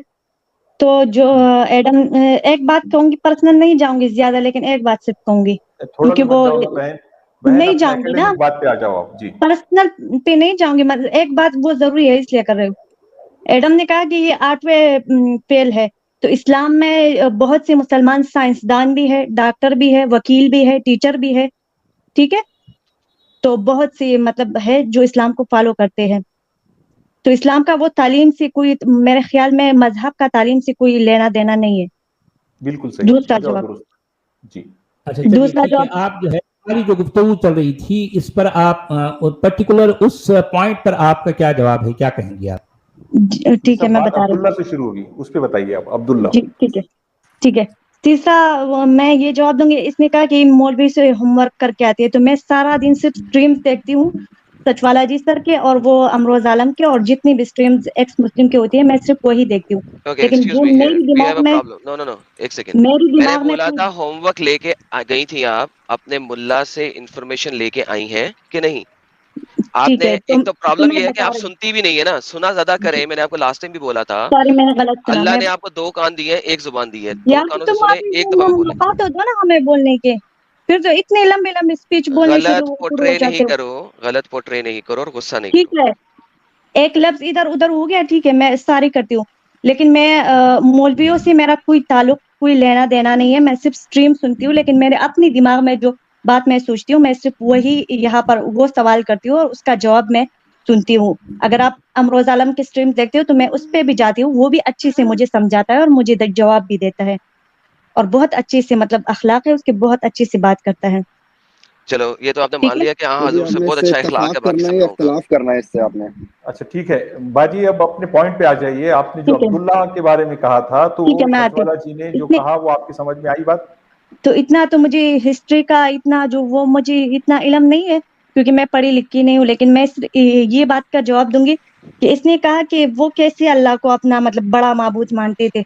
تو جو ایڈم ایک بات کہوں گی, پرسنل نہیں جاؤں گی زیادہ, لیکن ایک بات صرف کہوں گی تھوڑا کیونکہ بھی مت وہ جاؤ نا بہن, بہن نہیں اپنے جاؤں گی نا, academic بات پہ آ جاؤ آپ. جی پرسنل پہ نہیں جاؤں گی, مطلب ایک بات وہ ضروری ہے اس لیے کر رہی ہوں. ایڈم نے کہا کہ یہ 8ویں فیل ہے, تو اسلام میں بہت سے مسلمان سائنسدان بھی ہے, ڈاکٹر بھی ہے, وکیل بھی ہے, ٹیچر بھی ہے, ٹھیک ہے, تو بہت سی مطلب ہے جو اسلام کو فالو کرتے ہیں. تو اسلام کا وہ تعلیم سے کوئی, میرے خیال میں مذہب کا تعلیم سے کوئی لینا دینا نہیں ہے. بالکل صحیح, دوسرا بجاؤ جواب, درست. جی اچھا چلیے دوسرا ٹھیک ہے, جواب, آپ جو ہے ہماری جو گفتگو چل رہی تھی اس پر آپ پرٹیکولر اس پوائنٹ پر آپ کا کیا جواب ہے, کیا کہیں گے آپ؟ ٹھیک ہے میں بات بتا رہی عبداللہ ہوں. سے شروع ہوگی, اس پہ بتائیے آپ. عبداللہ. جی ٹھیک ہے, ٹھیک ہے. تیسرا میں یہ جواب دوں گی, اس نے کہا کہ مولوی سے ہوم ورک کر کے آتی ہے, تو میں سارا دن صرف اسٹریمز دیکھتی ہوں, سچوالا جی سر کے اور وہ امروز عالم کے, اور جتنی بھی اسٹریمز ایکس مسلم کے ہوتی ہے میں صرف وہی دیکھتی ہوں. اوکے لیکن ایکسکیوز وہ می ہیئر, میری وی ہیو دماغ اے میں, پرابلم. نو ایک سیکنڈ. میری میں نے دماغ میں بولا تھا ہوم ورک لے کے گئی تھی آپ, اپنے ملا سے انفارمیشن لے کے آئی ہیں کہ نہیں؟ آپ ٹھیک نے, ہے, ایک تو تو پرابلم میں یہ ہے کہ بتا آپ رہی سنتی بھی نہیں ہے نا, سنا زیادہ کریں. میں نے آپ کو لاسٹ ٹائم بھی بولا تھا, ہوں, سوری میں نے غلط سنا. اللہ میں نے آپ کو 2 کان دیے, 1 زبان دی ہے, 2 یار کانوں سے تم سنے, ابھی 1 دفعہ میں بولے. موقع تو دو نا ہمیں بولنے کے, پھر تو اتنے لمبے لمبے اسپیچ بولنے غلط شروع ہو پورٹرے نہیں جاتے ہو. کرو, غلط پورٹرے نہیں کرو اور غصہ نہیں ٹھیک کرو. ہے, ایک لفظ ادھر ادھر ہو گیا, ٹھیک ہے, میں ساری کرتی ہوں, لیکن میں مولویوں سے میرا کوئی تعلق, کوئی لینا دینا نہیں ہے. میں صرف اسٹریم سنتی ہوں, لیکن میرے اپنی دماغ میں جو بات میں سوچتی ہوں, میں صرف وہی یہاں پر وہ سوال کرتی ہوں اور اس کا جواب میں سنتی ہوں. اگر آپ امروز عالم کی اسٹریم دیکھتے ہو تو میں اس پہ بھی جاتی ہوں, وہ بھی اچھی سے مجھے سمجھاتا ہے اور مجھے جواب بھی دیتا ہے, اور بہت اچھی سے مطلب اخلاق ہے اس کے, بہت اچھی سے بات کرتا ہے. چلو یہ تو آپ نے ٹھیک مان ہے, لیا کہ ہاں تو جی حضور آپ سے نے بہت اس سے اچھا اخلاق ہے, اتفاق باقی کرنا سب ہے یا لوگوں کا. اختلاف کرنا ہے اس سے آپ نے؟ اچھا ٹھیک ہے باجی, اب اپنے پوائنٹ پہ آ جائیے. آپ نے جو ٹھیک ہے, عبداللہ کے بارے میں کہا تھا, تو ٹھیک ہے, وہ میں آتی سچوالا ہوں. جی نے جو اتنے کہا وہ آپ کی سمجھ میں آئی بات؟ تو اتنا تو مجھے ہسٹری کا اتنا جو وہ مجھے اتنا علم نہیں ہے, کیونکہ میں پڑھی لکھی نہیں ہوں, لیکن میں یہ بات کا جواب دوں گی کہ اس نے کہا کہ وہ کیسے اللہ کو اپنا مطلب بڑا معبود مانتے تھے.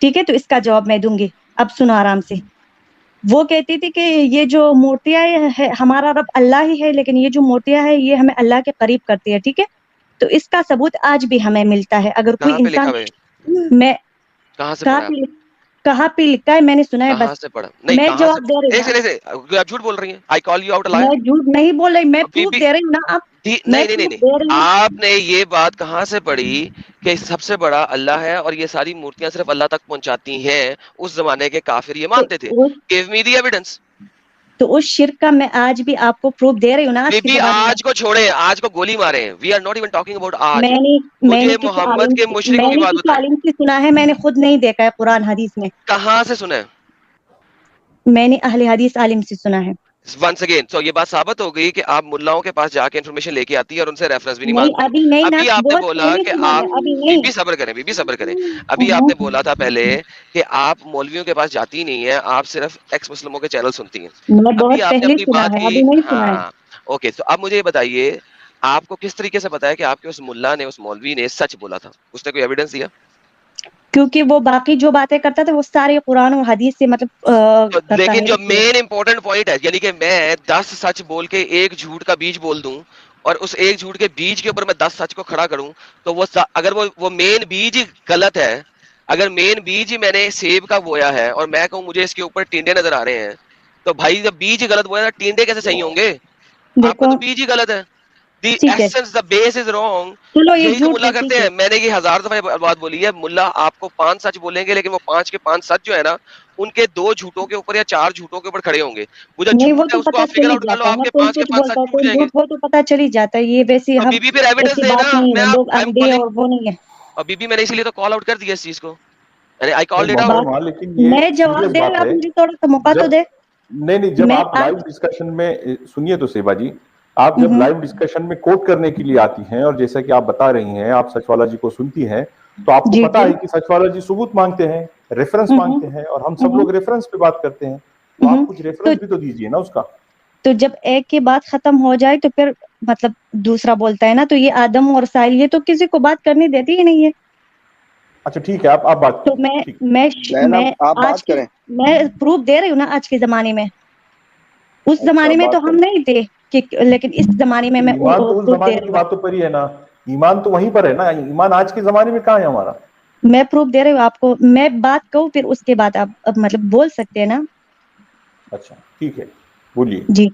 ٹھیک ہے, تو اس کا جواب میں دوں گی, اب سنو آرام سے. وہ کہتی تھی کہ یہ جو مورتیاں ہے, ہمارا رب اللہ ہی ہے, لیکن یہ جو مورتیاں ہے یہ ہمیں اللہ کے قریب کرتی ہے. ٹھیک ہے, تو اس کا ثبوت آج بھی ہمیں ملتا ہے. اگر کوئی کہاں پہ لکھا انسان, ہوا ہے؟ میں کہاں سے پڑھا آپ نے؟ کہاں پہ لکھا ہے میں نے سنا ہے, کہاں بس سے پڑھا نہیں, میں کہاں سے؟ جواب دے رہی ہوں ایک نا, سے آپ جھوٹ بول رہی ہیں. آئی کال یو آؤٹ میں لائر. جھوٹ نہیں بول رہی, میں ابھی پروف بھی دے رہی ہوں نا. آپ, میں نہیں پروف دے رہی ہوں. آپ نے یہ بات کہاں سے پڑھی کہ سب سے بڑا اللہ ہے اور یہ ساری مورتیاں صرف اللہ تک پہنچاتی ہیں؟ اس زمانے کے کافر یہ مانتے تھے. Give me the evidence. تو اس شرک کا میں آج بھی آپ کو پروف دے رہی ہوں نا, بی آج کے بی زمانے میں. آج کو چھوڑے, آج کو گولی مارے. We are not even talking about آج. میں نے مجھے کسی محمد عالم کے مشرکوں میں کی نے بات کسی بتائیں. عالم سے سنا ہے, میں نے خود نہیں دیکھا ہے قرآن حدیث میں. کہاں سے سنا ہے؟ میں نے اہل حدیث عالم سے سنا ہے. ونس اگین, سو یہ بات ثابت ہو گئی کہ آپ ملاؤں کے پاس جا کے انفارمیشن لے کے آتی ہے اور ان سے ریفرنس بھی نہیں مانگتی. ابھی نہیں نا, ابھی آپ نے بہت بولا پہلے کہ سنا ہے, آپ, ابھی بی نہیں. بی صبر کریں, بی بی صبر کریں. ابھی آپ نے بولا تھا پہلے کہ آپ مولویوں کے پاس جاتی نہیں ہیں, آپ صرف ایکس مسلموں کے چینل سنتی ہیں. میں ابھی بہت آپ نے پہلے اپنی سنا بات ہے, کی. ابھی نہیں سنا ہے. ہاں اوکے, تو اب مجھے یہ بتائیے آپ کو کس طریقے سے پتا ہے کہ آپ کے اس ملا نے, اس مولوی نے سچ بولا تھا؟ اس نے کوئی ایویڈنس دیا؟ کیونکہ وہ باقی جو باتیں کرتا تھا وہ سارے قرآن و حدیث سے مطلب کرتا لیکن ہے. جو مین امپورٹنٹ پوائنٹ ہے, یعنی کہ میں 10 سچ بول کے 1 جھوٹ کا بیج بول دوں اور اس 1 جھوٹ کے بیج کے اوپر میں 10 سچ کو کھڑا کروں, تو وہ اگر وہ مین بیج غلط ہے, اگر مین بیج میں نے سیب کا بویا ہے اور میں کہوں مجھے اس کے اوپر ٹینڈے نظر آ رہے ہیں, تو بھائی جب بیج غلط بویا تو ٹینڈے کیسے صحیح ہوں گے؟ آپ کا دیکھو تو بیج ہی غلط ہے. دی ٹھیک ہے, essence, the base is wrong. چلو یہ یہی تو جھوٹ ملا ہے, کرتے ٹھیک ہے. ہیں. میں نے یہ 1000 دفعہ بات بولی ہے, ملا آپ کو 5 سچ بولیں گے, لیکن وہ 5 کے 5 سچ جو ہے نا, ان کے 2 جھوٹوں کے اوپر یا 4 جھوٹوں کے اوپر کھڑے ہوں گے. وہ جو نہیں, وہ جھوٹ ہے تو اس کو پتا آپ چل فگر ہی آؤٹ کر لو, جاتا ہے آپ نا, کے کون 5 کے سچ 5 بولتا سچ ہے ٹوٹ کون جائیں گے. جھوٹ, وہ تو پتا چل ہی جاتا ہے. یہ ویسے اور ہم بی بی پھر ایویڈنس ایسی دینا. بات نہیں میں ہے, لوگ آئی ایم اندھے کالنگ, اور وہ نہیں ہے. اور بی بی میں نے اسی لیے تو کال آؤٹ کر دیا اس چیز کو, یعنی آئی نہیں کالڈ اٹ آؤٹ. محترمہ, لیکن یہ میں سیریس جواب دے رہی بات ہوں, آپ ہے. مجھے تھوڑا سا موقع تو جب دے. نہیں, جب میں آپ لائیو آج ڈسکشن میں سنیے تو سیبا جی, آپ جب لائیو ڈسکشن میں کوٹ کرنے کے لیے آتی ہیں, اور جیسا کہ آپ بتا رہی ہیں آپ سچ والا جی کو سنتی ہیں, تو آپ کو جی پتا جی ہے کہ سچ والا جی ثبوت مانگتے ہیں, ریفرنس مانگتے ہیں, اور ہم سب لوگ ریفرنس پہ بات کرتے ہیں, تو آپ کچھ تو ریفرنس بھی تو دیجئے نا اس کا. تو جب ایک کی بات ختم ہو جائے تو پھر مطلب دوسرا بولتا ہے نا, تو یہ آدم اور سائل یہ تو کسی کو بات کرنے دیتی ہی نہیں ہے. اچھا ٹھیک ہے, آپ بات تو کیجئے. ٹھیک, بہن میں آپ آج بات کی کریں. میں پروف دے رہی ہوں نا آج کے زمانے میں. اس اچھا زمانے میں تو بات ہم کریں. نہیں تھے لیکن اس زمانے میں تو ایمان تو اس پروف دے زمانے رہی کی ہوں. باتوں پر ہی ہے نا, ایمان تو وہیں پر ہے نا. ایمان آج کے زمانے میں کہاں ہے ہمارا؟ میں پروف دے رہی ہوں آپ کو. میں بات کہوں پھر اس کے بعد آپ مطلب بول سکتے ہیں نا. اچھا ٹھیک ہے بولیے. جی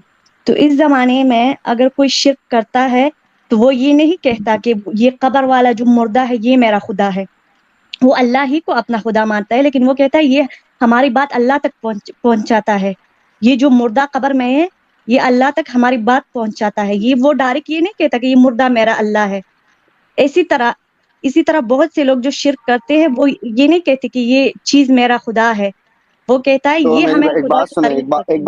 تو اس زمانے میں اگر کوئی شرک کرتا ہے تو وہ یہ نہیں کہتا کہ یہ قبر والا جو مردہ ہے یہ میرا خدا ہے. وہ اللہ ہی کو اپنا خدا مانتا ہے، لیکن وہ کہتا ہے یہ ہماری بات اللہ تک پہنچاتا ہے. یہ جو مردہ قبر میں ہے یہ اللہ تک ہماری بات پہنچاتا ہے. یہ وہ ڈائریکٹ یہ نہیں کہتا کہ یہ مردہ میرا اللہ ہے. اسی طرح بہت سے لوگ جو شرک کرتے ہیں وہ یہ نہیں کہتے کہ یہ چیز میرا خدا ہے، وہ کہتا ہے تو یہ میری ہمیں ایک خدا بات کے سنیں، قریب کرتے ہیں.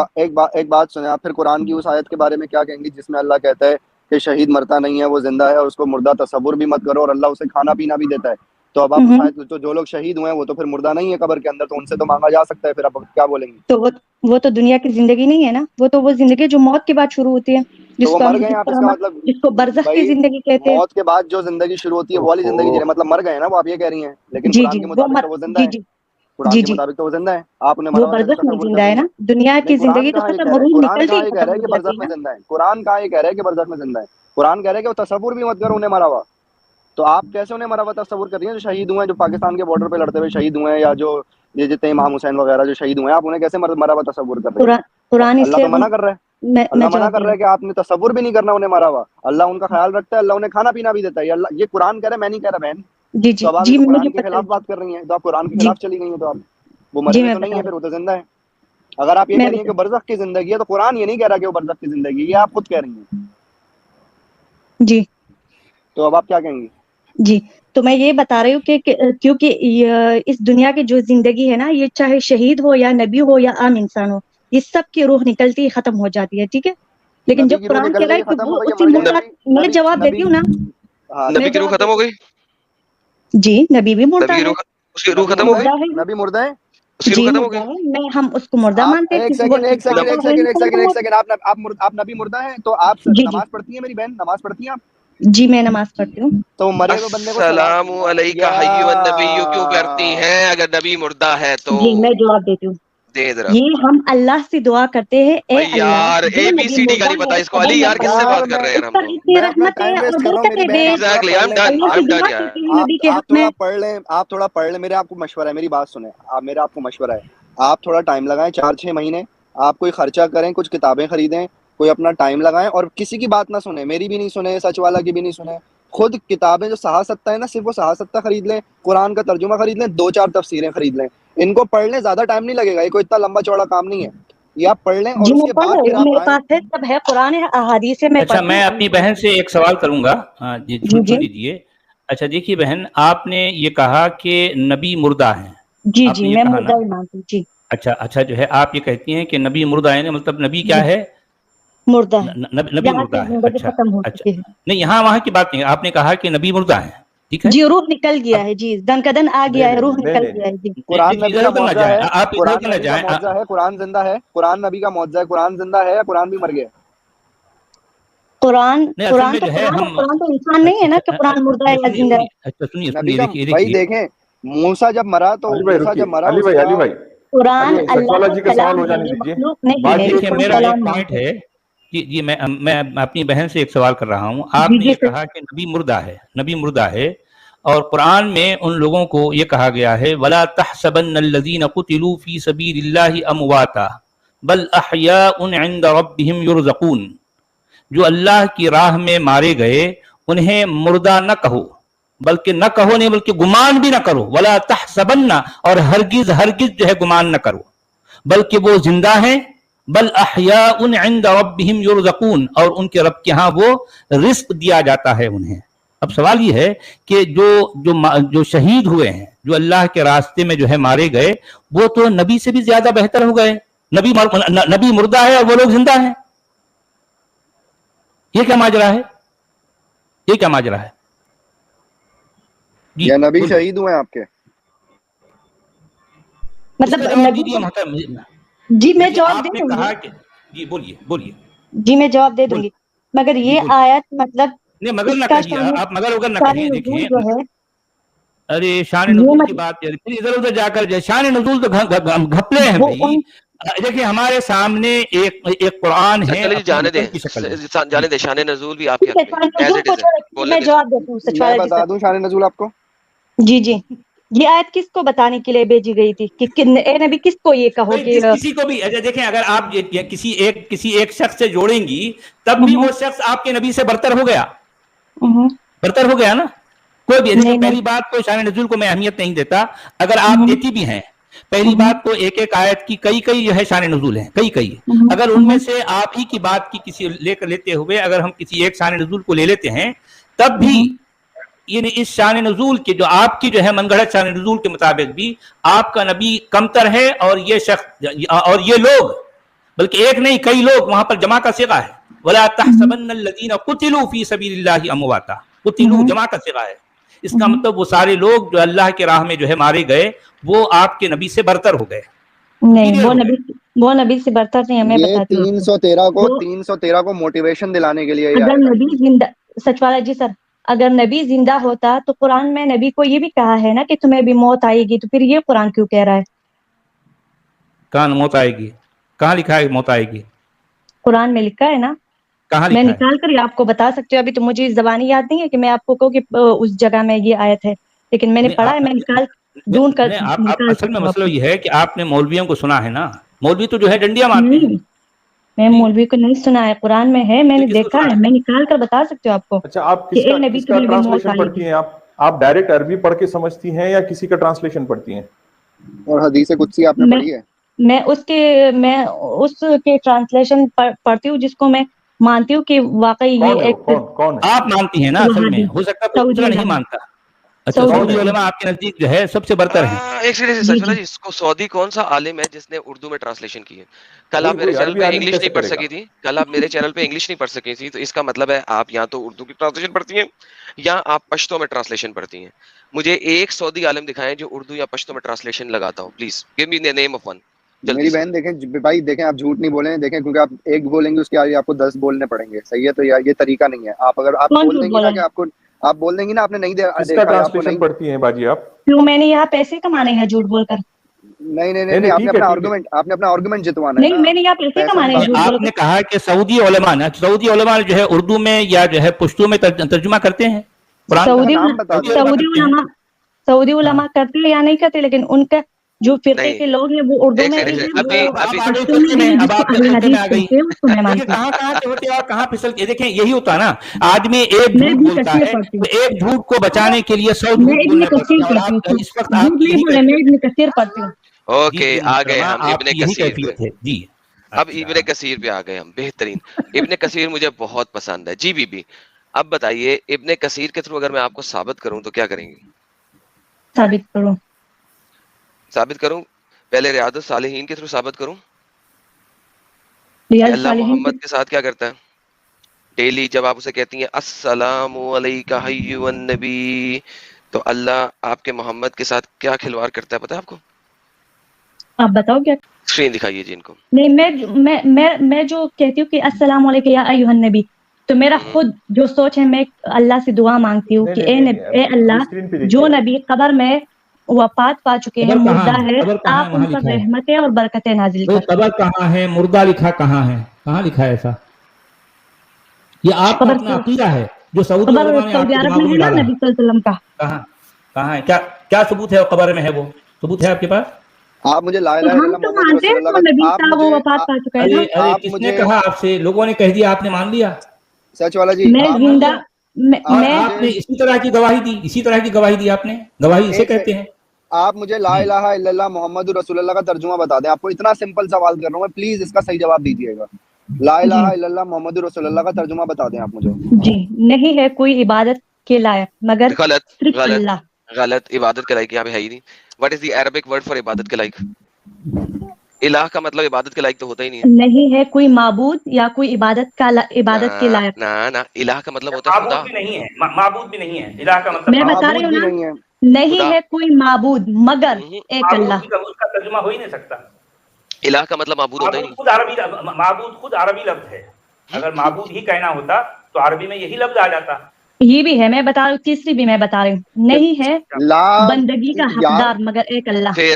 ایک بات سنیں آپ. پھر قرآن کی اس آیت کے بارے میں کیا کہیں گی جس میں اللہ کہتا ہے کہ شہید مرتا نہیں ہے، وہ زندہ ہے، اور اس کو مردہ تصور بھی مت کرو، اور اللہ اسے کھانا پینا بھی دیتا ہے. تو اب آپ اس آیت تو جو لوگ شہید ہوئے ہیں وہ تو پھر مردہ نہیں ہے قبر کے اندر، تو ان سے تو مانگا جا سکتا ہے. پھر آپ کیا بولیں گی؟ تو وہ تو دنیا کی زندگی نہیں ہے نا، وہ زندگی جو موت کے بعد شروع ہوتی ہے، تو وہ مر گئے ہیں. آپ اس کا مطلب جس کو برزخ کی بھائی زندگی کہتے ہیں. موت کے بعد جو زندگی شروع ہوتی ہے وہ والی زندگی جی رہے، مطلب مر گئے ہیں نا وہ، آپ یہ کہہ رہی ہیں. لیکن جی قرآن جی کے مطابق تو وہ زندہ جی ہے. جی قرآن جی کے جی مطابق تو وہ زندہ ہے. آپ انہیں مرا وہ ہوا برزخ میں تصور کر زندہ ہے رہی نا. ہیں. دنیا نہیں کی قرآن زندگی تو کہاں یہ کہہ ختم، رہا ہے، روح قرآن نکلتے کہاں ہی یہ کہہ رہا ختم ہے ہو کہ جاتی برزخ ہے میں نا. زندہ ہے. قرآن کہاں یہ کہہ رہا ہے کہ برزخ میں زندہ ہے. قرآن کہہ رہا ہے کہ وہ تصور بھی مت کرو انہیں مرا ہوا. تو آپ کیسے انہیں مرا ہوا تصور کر رہی ہیں جو شہید ہوئے ہیں، جو پاکستان کے بارڈر پہ لڑتے ہوئے شہید ہوئے ہیں، یا جو یہ جتنے امام حسین وغیرہ جو شہید ہوئے ہیں، آپ انہیں کیسے مرا ہوا تصور کر رہی ہیں؟ قرآن اس اللہ لیے تو منع کر رہا ہے. میں اللہ منع جواب کر دے رہا ہے کہ آپ نے تصور بھی نہیں کرنا انہیں مرا ہوا. اللہ ان کا خیال رکھتا ہے، اللہ انہیں کھانا پینا بھی دیتا ہے. یہ قرآن کہہ رہا ہے، میں نہیں کہہ رہا بہن. جی تو اب آپ جی تو مجھے قرآن کے پتہ ہے. خلاف بات کر رہی ہیں، تو آپ قرآن کے جی خلاف چلی گئی ہیں. تو آپ وہ مرے جی ہوئے میں تو نہیں بتا ہے، رہی پھر وہ تو زندہ ہے. اگر آپ یہ میں کہہ رہی ہیں کہ برزخ کی زندگی ہے تو قرآن یہ نہیں کہہ رہا کہ وہ برزخ کی زندگی ہے، یہ آپ خود کہہ رہی ہیں. جی تو اب آپ کیا کہیں گی؟ جی تو میں یہ بتا رہی ہوں کہ کیونکہ اس دنیا کی جو زندگی ہے نا، یہ چاہے شہید ہو یا نبی ہو یا عام انسان ہو، یہ سب کی روح نکلتی ہی ختم ہو جاتی ہے. ٹھیک ہے، لیکن نبی جب کی روح قرآن کہہ نکلنے رہا کی ہے کہ ختم وہ ہو گئی ہے، اسی مر گئے مردہ. میں نبی. جواب دیتی ہوں نا. ہاں میں نبی کی روح جواب ختم ہو دیتی گئی؟ ہوں. جی نبی بھی نبی مردہ کی ہے. روح، اس کی روح نبی ختم ہو مردہ گئی؟ مردہ ہے، نبی مردہ ہے. اس کی روح جی ختم ہو مردہ گئی؟ ہے. ہم اس کو مردہ آپ مانتے ہیں ایک کیونکہ وہ سیکنڈ ایک انسان سیکنڈ کا ایک روح سیکنڈ ایک نکلتا سیکنڈ ہے. ایک سیکنڈ آپ نبی مردہ ہیں تو آپ جی جی نماز پڑھتی ہیں؟ میری بہن نماز پڑھتی ہیں آپ؟ جی میں نماز پڑھتی ہوں. تو وہ مرے ہوئے بندے کو سلام السلام علیکہ یا حی النبی کیوں کرتی ہیں اگر نبی مردہ ہے تو؟ جی میں جواب دیتی ہوں. دے ذرا. یہ ہم اللہ سے دعا کرتے ہیں، اے بھائی اللہ یار جو اے بی نبی سی ڈی کا مردہ نہیں پتا ہے اس کو. قبر علی میں یار کس سے پڑا یار بات کر میں رہے ہیں یار ہم اس پر لوگ؟ اتنی میں اپنا رحمت ہے ٹائم ویسٹ اور کر رہا ہوں برکت میری ہے بہن. دے. آپ تھوڑا ایگزیکٹلی پڑھ آئی ایم لیں. ڈن، اللہ آئی سے ایم ڈن دعا یار. کرتے ہیں نبی کے آپ حق میں. تھوڑا پڑھ لیں. آپ تھوڑا پڑھ لیں. میرے آپ کو مشورہ ہے، میری بات سنیں. میرا آپ کو مشورہ ہے، آپ تھوڑا ٹائم لگائیں 4-6 مہینے. آپ کوئی خرچہ کریں، کچھ کتابیں خریدیں، کوئی اپنا ٹائم لگائیں، اور کسی کی بات نہ سنیں. میری بھی نہیں سنیں، سچ والا کی بھی نہیں سنیں. خود کتابیں جو صحاح ستہ ہے نا، صرف وہ صحاح ستہ خرید لیں، قرآن کا ترجمہ خرید لیں، 2-4 تفسیریں خرید لیں. ان کو پڑھ لیں، زیادہ ٹائم نہیں لگے گا، یہ کوئی اتنا لمبا چوڑا کام نہیں ہے. یہ آپ پڑھ لیں اور جی اس میں کے پڑھ بعد رہی پھر ہوں، آپ میرے آئیں. پاس ہے، سب ہے، قرآن ہے، احادیث ہے، میں اچھا پڑھتی میں ہوں. اپنی بہن سے ایک سوال کروں گا. ہاں جی جی جی سن لیجیے. اچھا دیکھیے بہن، آپ نے یہ کہا کہ نبی مردہ ہیں، جی آپ جی نے یہ میں کہا نا. مردہ ہی مانتی ہوں. جی اچھا جو ہے آپ یہ کہتی ہیں کہ نبی مردہ ہے، مطلب نبی جی کیا ہے؟ مردہ ہے، نبی یہاں مردہ کی ہے. زندگی اچھا ختم ہو اچھا چکی ہے. نہیں، یہاں وہاں کی بات نہیں، آپ نے کہا کہ نبی مردہ ہیں. ٹھیک ہے. جی روح نکل اب گیا ہے. جی دن کا دن آ نہیں گیا ہے، نہیں روح نہیں نکل نہیں گیا ہے. جی قرآن دیکھیے نبی ادھر کا ادھر نہ معجزہ جائیں، ہے. آپ ادھر قرآن ادھر نہ نبی کا جائیں. معجزہ ہے. قرآن زندہ ہے. قرآن نبی کا معجزہ ہے. قرآن زندہ ہے یا قرآن بھی مر گیا؟ قرآن نہیں اصل قرآن میں تو جو ہے قرآن ہے. ہم قرآن تو انسان نہیں ہے نا کہ قرآن مردہ ہے یا زندہ ہے. نبی سنیے کا دیکھیے بھائی دیکھیں، موسیٰ جب مرا تو علی بھائی موسیٰ رکیے. جب مرا علی اس بھائی کا علی بھائی قرآن علی بھائی اللہ سچوالا کا جی کا سوال کلام ہو ہے، جانے یہ دیجیے. مخلوق نہیں بات ہے یہ جس دیکھیے کو ہم میرا کلام ایک پوائنٹ مانتے ہیں. ہے. جی میں اپنی بہن سے ایک سوال کر رہا ہوں. آپ جی نے جی یہ کہا کہ نبی مردہ ہے، نبی مردہ ہے، اور قرآن میں ان لوگوں کو یہ کہا گیا ہے وَلَا تَحْسَبَنَّ الَّذِينَ قُتِلُوا فِي سَبِيلِ اللَّهِ أَمْوَاتًا بَلْ أَحْيَاءٌ عِندَ رَبِّهِمْ يُرْزَقُونَ. جو اللہ کی راہ میں مارے گئے انہیں مردہ نہ کہو، بلکہ نہ کہو نہیں بلکہ گمان بھی نہ کرو. وَلَا تَحْسَبَنَّ، اور ہرگز جو ہے گمان نہ کرو، بلکہ وہ زندہ ہیں. بل احیاء عند ربهم یرزقون، اور ان کے رب کے ہاں وہ رزق دیا جاتا ہے انہیں. اب سوال یہ ہے کہ جو شہید ہوئے ہیں، جو اللہ کے راستے میں جو ہے مارے گئے، وہ تو نبی سے بھی زیادہ بہتر ہو گئے. نبی مردہ ہے اور وہ لوگ زندہ ہیں. یہ کیا ماجرا ہے؟ یہ کیا ماجرا ہے؟ جی یا نبی بولیے. شہید ہوئے ہیں آپ کے؟ اس کا مطلب جواب نبی دیجیے کو. محترم. جی میں دیکھیے جواب آپ دے نے دوں گی. کہا کہ جی بولیے جی میں جواب دے دوں گی، مگر جی یہ بولیے. آیت مطلب نہیں مگر اس نہ کا کہیے، آپ مگر وگر نہ شان کہیں. نزول دیکھیے جو ہے ارے شان یہ نزول کی مطلب بات پھر ادھر ادھر جا کر شان نزول تو گھپلے ہیں وہ بھائی. ان دیکھیے ہمارے سامنے ایک قرآن ہے چلے جی اپنے جانے دیں، متن کی شکل میں. جی جانے دیں. شان نزول بھی آپ کے ٹھیک ہے، حق میں شان ایز نزول اٹ کو از ہے، چھوڑے بولنے میں دیں. جواب دیتی ہوں میں سچوالا جی بتا سر. دوں شان نزول آپ کو. جی جی یہ آیت کس کو بتانے کے لیے بھیجی گئی تھی کہ اے نبی کس کو یہ کہو کہ کسی کو بھی دیکھیں، اگر آپ کسی ایک شخص سے جوڑیں گی تب بھی وہ شخص آپ کے نبی سے برتر ہو گیا، برتر ہو گیا نا. کوئی بھی دیکھیں، پہلی بات تو شان نزول کو میں اہمیت نہیں دیتا، اگر آپ دیتی بھی ہیں پہلی بات تو ایک ایک آیت کی کئی جو ہے شان نزول ہیں، کئی اگر ان میں سے آپ ہی کی بات کی کسی لیتے ہوئے اگر ہم کسی ایک شان نزول کو لے لیتے ہیں تب بھی یعنی اس شان نزول کے جو آپ کی جو ہے من گھڑت شان نزول کے مطابق بھی آپ کا نبی کمتر ہے، اور یہ شخص اور یہ لوگ بلکہ ایک نہیں کئی لوگ وہاں پر جمع کا صیغہ ہے، وَلَا تَحْسَبَنَّ الَّذِينَ قُتِلُوا فِي سَبِيلِ اللَّهِ أَمْوَاتًا، قُتِلُوا جمع کا صیغہ ہے، اس کا مطلب وہ سارے لوگ جو اللہ کے راہ میں جو ہے مارے گئے وہ آپ کے نبی سے برتر ہو گئے. نہیں، وہ نبی سے برتر نہیں. ہمیں یہ بتاتی ہوں 313 کو موٹیویشن دلانے کے لیے اگر نبی زندہ، سچوالا جی سر، اگر نبی زندہ ہوتا تو قرآن میں نبی کو یہ بھی کہا ہے نا کہ تمہیں بھی موت آئے گی، تو پھر یہ قرآن کیوں کہہ رہا ہے؟ کہاں موت آئے گی؟ کہاں لکھا ہے موت آئے گی؟ قرآن میں لکھا ہے نا، کہاں میں لکھا ہے؟ نکال کر آپ کو بتا سکتی ہوں، ابھی تو مجھے زبانی یاد نہیں ہے کہ میں آپ کو کہوں کہ اس جگہ میں یہ آیت ہے، لیکن میں نے پڑھا ہے، میں ڈھونڈ کر آپ نکال اصل میں سکتی ہوں آپ مسئلہ کو. یہ ہے کہ آپ نے مولویوں کو سنا ہے نا، مولوی تو جو ہے ڈنڈیاں مارتے ہیں. میں مولوی کو نہیں سنا ہے، قرآن میں ہے، میں نے کس کو دیکھا سنا ہے، میں نکال کر بتا سکتی ہوں آپ کو اچھا، آپ کہ اے نبی کس کا تمہیں بھی موت ٹرانسلیشن آئے پڑھتی گی. ہیں؟ آپ ڈائریکٹ عربی پڑھ کے سمجھتی ہیں یا کسی کا ٹرانسلیشن پڑھتی ہیں؟ اور حدیث قدسی آپ نے پڑھی ہے؟ میں اس کے ٹرانسلیشن پڑھتی ہوں جس کو میں مانتی ہوں کہ واقعی یہ ایک کون ہے؟ آپ مانتی ہیں نا، اصل میں ہو سکتا ہے کوئی دوسرا نہیں مانتا. اچھا، سعودی علماء آپ کے نزدیک جو ہے سب سے برتر ہیں. ایک سیکنڈ سچولا جی، اس کو سعودی کون سا عالم ہے جس نے اردو میں ٹرانسلیشن کی ہے؟ کل آپ میرے چینل پہ انگلش نہیں پڑھ سکی تھی، کل آپ میرے چینل پہ انگلش نہیں پڑھ سکی تھی، تو اس کا مطلب ہے آپ یا تو اردو کی ٹرانسلیشن پڑھتی ہیں یا آپ پشتو میں ٹرانسلیشن پڑھتی ہیں. مجھے ایک سعودی عالم دکھائیں جو اردو یا پشتو میں ٹرانسلیشن لگاتا ہو، please give me the name of one. میری بہن دیکھیں بھائی، دیکھیں آپ جھوٹ نہیں بولیں، دیکھیں کیونکہ آپ ایک بولیں گے اس کے آگے آپ کو 10 بولنے پڑیں گے، صحیح ہے؟ تو یہ طریقہ نہیں ہے. آپ اگر آپ بول دیں گی نا کہ آپ بول دیں گی نا آپ نے نہیں کس کا دیکھا، آپ کو ٹرانسلیشن نہیں پڑھتی ہیں باجی آپ؟ کیوں میں نے یہاں پیسے کمانے ہیں جھوٹ بول کر؟ نہیں، آپ نے اپنا آرگومنٹ جتوانا ہے نہیں، نا. میں نے یہاں پیسے کمانے ہیں جھوٹ بول آپ نے کر. کہا کہ سعودی علماء جو ہے اردو میں یا جو ہے پشتو میں ترجمہ کرتے ہیں قرآن کا. سعودی علماء کرتے ہیں یا نہیں کرتے، لیکن ان کا جو فرقے کے لوگ ہیں وہ اردو میں بھی ہیں، پشتو میں بھی ہیں، جس کو اہل حدیث کہتے ہیں، اس کو میں مانتی ہوں. کہاں سے ہوتے اور کہاں پھسل کے دیکھیں، یہی ہوتا نا، آدمی ایک میں جھوٹ ابن بولتا کثیر ہے پڑھتی تو ہوں، ایک جھوٹ کو بچانے کے لیے 100 میں جھوٹ ابن بولنے پڑتے کثیر ہیں، اور پڑھتی آپ ہوں، اس وقت جھوٹ آپ کی نہیں یہی بولے، میں کیفیت. ابن کثیر پڑھتی ہوں. اوکے، آ گئے ہم آپ ابن کی یہی کثیر پہ. کیفیت ہے جی. اب ابن کثیر پہ آ گئے ہم، بہترین. ابن کثیر مجھے بہت پسند ہے جی. بی اب بتائیے، ابن کثیر کے تھرو اگر میں آپ کو ثابت کروں تو کیا کریں گے؟ ثابت کروں؟ پہلے ریاض الصالحین کے تھرو ثابت کروں کہ اللہ محمد کے ساتھ کیا کرتا ہے ڈیلی جب آپ اسے کہتی ہیں السلام علیکہ ایھا النبی، تو اللہ آپ کے محمد کے ساتھ کیا کھلواڑ کرتا ہے پتہ ہے آپ کو؟ آپ بتاؤ کیا. اسکرین دکھائیے جی ان کو. نہیں، میں جو کہتی ہوں کہ السلام علیکم یا ایھا النبی، تو میرا خود جو سوچ ہے، میں اللہ سے دعا مانگتی ہوں کہ اے اللہ، جو نبی قبر میں وفات پا چکے ہیں، مردہ ہے، آپ ان پر رحمتیں اور برکتیں نازل کر. قبر کہاں ہے؟ مردہ لکھا کہاں ہے؟ کہاں لکھا ہے ایسا؟ یہ آپ کا اپنا عقیدہ ہے جو سعودی علماء نے آپ سعودی کے عرب دماغوں میں میں ہے نا ڈالا ہے. نبی صلی اللہ علیہ وسلم کا. کہاں ہے؟ کیا ثبوت ہے قبر میں ہے؟ وہ ثبوت ہے آپ کے پاس؟ آپ مجھے لا الہ تو الا ہم اللہ تو محمد مانتے رسول ہیں اللہ وہ نبی کا. تھا، وہ وفات پا چکا ہے نا. ارے کس نے کہا آپ سے؟ لوگوں نے کہہ دیا، آپ نے مان لیا. سچ والا جی، میں زندہ اور آپ نے اسی طرح کی گواہی دی آپ نے. گواہی اسے کہتے ہیں. آپ مجھے لا الہ الا اللہ محمد رسول اللہ کا ترجمہ بتا دیں. آپ کو اتنا سمپل سوال کر رہا ہوں میں، پلیز اس کا صحیح جواب دیجیے گا. لا الہ الا اللہ محمد رسول اللہ کا ترجمہ بتا دیں آپ مجھے. جی، نہیں ہے کوئی عبادت کے لائق مگر صرف اللہ. غلط. عبادت کے لائق یہاں پہ ہے ہی نہیں. What is the Arabic word for عبادت کے لائق؟ الہ کا مطلب عبادت کے لائق تو ہوتا ہی نہیں ہے. نہیں ہے کوئی معبود یا کوئی عبادت کے لائق. نہ الہ کا مطلب ہوتا ہے خدا. معبود بھی نہیں ہے. الہ کا مطلب میں بتا رہی ہوں نا، نہیں ہے کوئی معبود مگر ایک اللہ. اس کا ترجمہ ہو ہی نہیں سکتا. الہ کا مطلب معبود ہوتا ہی نہیں. معبود خود عربی لفظ ہے. اگر معبود ہی کہنا ہوتا تو عربی میں یہی لفظ آ جاتا. یہ بھی ہے، میں بتا رہی ہوں، تیسری بھی میں بتا رہی ہوں، نہیں ہے بندگی کا حقدار مگر ایک اللہ. پھر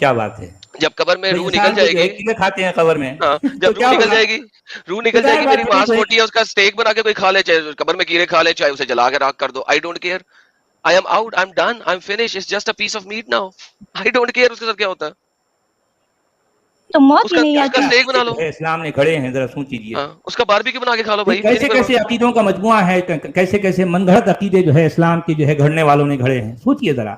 کیا بات ہے، جب قبر میں روح نکل انسان جائے جو ہے گی، کیڑے کھاتے ہیں قبر میں، ہاں تو جب کیا روح نکل ہوگا؟ جائے گی، روح نکل جائے گی، ظاہر میری بات ہے ماس کہ موٹی ہے، اس کا اسٹیک بنا کے کوئی کھا لے، چاہے قبر میں کیڑے کھا لے، چاہے اسے جلا کے راکھ کر دو، I don't care, I am out, I am done, I am finish, it's just a piece of meat now, I don't care اس کے ساتھ کیا ہوتا ہے، تو موت اس ہی کا نہیں اس کا آتی. اسٹیک بنا لو، جو ہے اسلام نے کھڑے ہیں، ذرا سوچ لیجیے، ہاں اس کا باربیکیو بنا کے کھا لو بھائی، کیسے مجھے نہیں کیسے پرواہ۔ عقیدوں کا مجموعہ ہے، کیسے کیسے من گھڑت عقیدے جو ہے اسلام کے جو ہے گھڑنے والوں نے گھڑے ہیں، سوچئے ذرا۔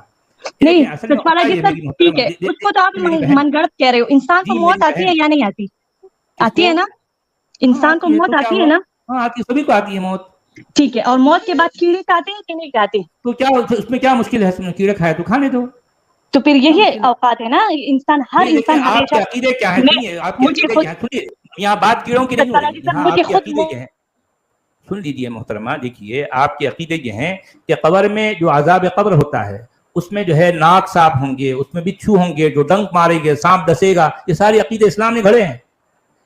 نہیں دیکھیں اصل میں سچپالا ہوتا جی یہ سر میری ٹھیک محترمہ، ہے، اس کو تو آپ میری بہن، من گڑت کہہ رہے ہو. انسان کو جی موت میری آتی بہن، ہے یا نہیں آتی؟ کس آتی کو؟ ہے نا، ہاں انسان کو آتی ہے، موت تو کیا آتی ہے ہوا؟ نا. ہاں آتی ہے، سبھی کو آتی ہے موت، ٹھیک ہے، اور موت کے بعد کیڑے کھاتے ہیں کہ نہیں کھاتے؟ تو کیا اس میں کیا مشکل ہے؟ کیڑے کھائے تو کھانے دو، تو پھر کیا یہی مشکل ہے؟ اوقات ہے نا، انسان ہر نہیں دیکھیں، انسان آپ کے ہمیشہ. عقیدے کیا ہیں، میں سنیے آپ کے مجھے عقیدے خود کیا ہیں، سنیے، یہاں بات کیڑوں کی نہیں ہو سچپالا رہی، جی سر یہاں مجھے آپ کے خود عقیدے یہ ہیں، سن لیجئے محترمہ، دیکھیے آپ کے عقیدے یہ ہیں کہ قبر میں جو عذاب قبر ہوتا ہے اس میں جو ہے ناک صاف ہوں گے، اس میں بچھو ہوں گے جو ڈنک مارے گے، سانپ ڈسے گا، یہ سارے عقیدے اسلام نے گھڑے ہیں.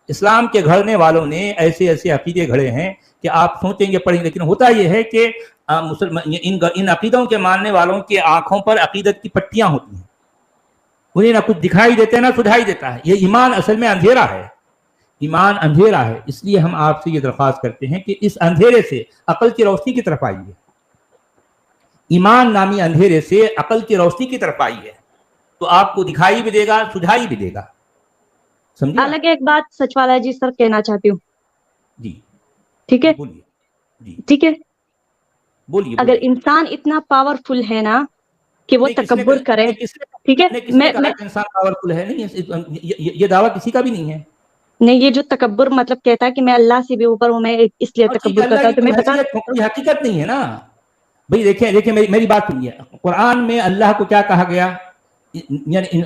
اسلام کے گھڑنے والوں نے ایسے ایسے عقیدے گھڑے ہیں کہ آپ سوچیں گے پڑھیں، لیکن ہوتا یہ ہے کہ ان عقیدوں کے ماننے والوں کے آنکھوں پر عقیدت کی پٹیاں ہوتی ہیں، انہیں نہ کچھ دکھائی دیتا ہے نہ سدھائی دیتا ہے. یہ ایمان اصل میں اندھیرا ہے، ایمان اندھیرا ہے. اس لیے ہم آپ سے یہ درخواست کرتے ہیں کہ اس اندھیرے سے عقل کی روشنی کی طرف آئیے، ایمان نامی اندھیرے سے عقل کی روشنی کی طرف آئیے، تو آپ کو دکھائی بھی دے گا، سجھائی بھی دے گا. سمجھے؟ حالانکہ ایک بات سچپالا جی سر کہنا چاہتی ہوں، جی ٹھیک ہے بولیے، جی ٹھیک ہے. بولیے اگر بولیے. انسان اتنا پاورفل ہے نا کہ وہ نہیں تکبر کرے، ٹھیک ہے، کس نے کہا کہ انسان پاورفل ہے؟ نہیں، یہ دعویٰ کسی کا بھی نہیں ہے. نہیں، یہ جو تکبر مطلب کہتا ہے کہ میں اللہ سے بھی اوپر ہوں، میں اس لیے اور ٹھیک ہے، تکبر اللہ کرتا ہوں، کی تو میں کوئی بتا. حیثیت کوئی حقیقت نہیں ہے نا بھائی. دیکھیں میری بات سنیے، قرآن میں اللہ کو کیا کہا گیا؟ یعنی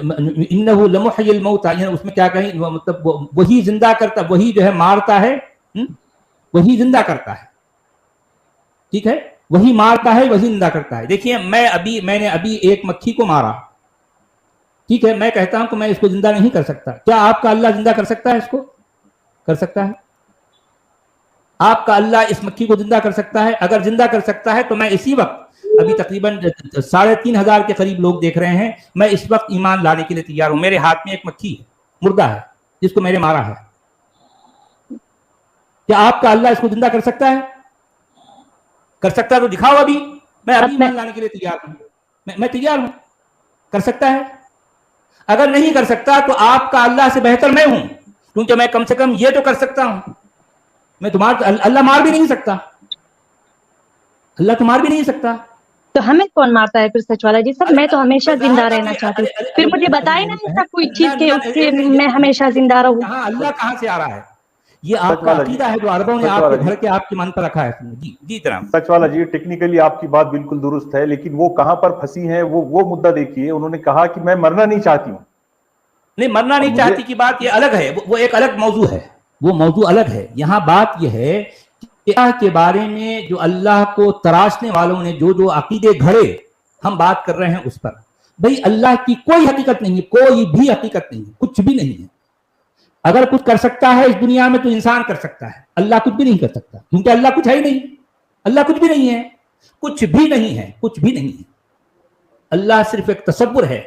انہ لمحی الموتى، یعنی اس میں کیا کہیں، مطلب وہی زندہ کرتا، وہی جو ہے مارتا ہے، وہی زندہ کرتا ہے، ٹھیک ہے، وہی مارتا ہے وہی زندہ کرتا ہے. دیکھیے میں نے ابھی ایک مکھی کو مارا، ٹھیک ہے، میں کہتا ہوں کہ میں اس کو زندہ نہیں کر سکتا، کیا آپ کا اللہ زندہ کر سکتا ہے؟ اس کو کر سکتا ہے؟ آپ کا اللہ اس مکھی کو زندہ کر سکتا ہے؟ اگر زندہ کر سکتا ہے تو میں اسی وقت، ابھی تقریباً 3,500 کے قریب لوگ دیکھ رہے ہیں، میں اس وقت ایمان لانے کے لیے تیار ہوں. میرے ہاتھ میں ایک مکھی ہے، مردہ ہے، جس کو میں نے مارا ہے. کیا آپ کا اللہ اس کو زندہ کر سکتا ہے؟ کر سکتا ہے تو دکھاؤ ابھی، میں ابھی ایمان لانے کے لیے تیار ہوں، میں تیار ہوں. کر سکتا ہے؟ اگر نہیں کر سکتا تو آپ کا اللہ سے بہتر میں ہوں، کیونکہ میں کم سے کم یہ تو کر سکتا ہوں. میں اللہ مار بھی نہیں سکتا، اللہ تو مار بھی نہیں سکتا. تو ہمیں کون مارتا ہے پھر سچوالا جی سر؟ میں تو ہمیشہ زندہ رہنا چاہتی ہوں. پھر مجھے بتائے نا ایسا کوئی چیز کہ اس سے میں ہمیشہ زندہ رہوں. کہاں اللہ کہاں سے آ رہا ہے؟ یہ آپ کا عقیدہ ہے جو عربوں نے آپ کے گھر کے آپ کے من پر رکھا ہے. جی جناب. سچ والا جی، ٹیکنیکلی آپ کی بات بالکل درست ہے، لیکن وہ کہاں پر پھنسی ہیں، وہ مدعا دیکھیے. انہوں نے کہا کہ میں مرنا نہیں چاہتی ہوں. نہیں، مرنا نہیں چاہتی کی بات یہ الگ ہے، وہ ایک الگ موضوع ہے، وہ موضوع الگ ہے. یہاں بات یہ ہے کہ اللہ کے بارے میں جو اللہ کو تراشنے والوں نے جو عقیدے گھڑے، ہم بات کر رہے ہیں اس پر. بھئی اللہ کی کوئی حقیقت نہیں ہے، کوئی بھی حقیقت نہیں ہے، کچھ بھی نہیں ہے. اگر کچھ کر سکتا ہے اس دنیا میں تو انسان کر سکتا ہے، اللہ کچھ بھی نہیں کر سکتا، کیونکہ اللہ کچھ ہے ہی نہیں. اللہ کچھ بھی نہیں ہے، کچھ بھی نہیں ہے، کچھ بھی نہیں ہے. اللہ صرف ایک تصور ہے،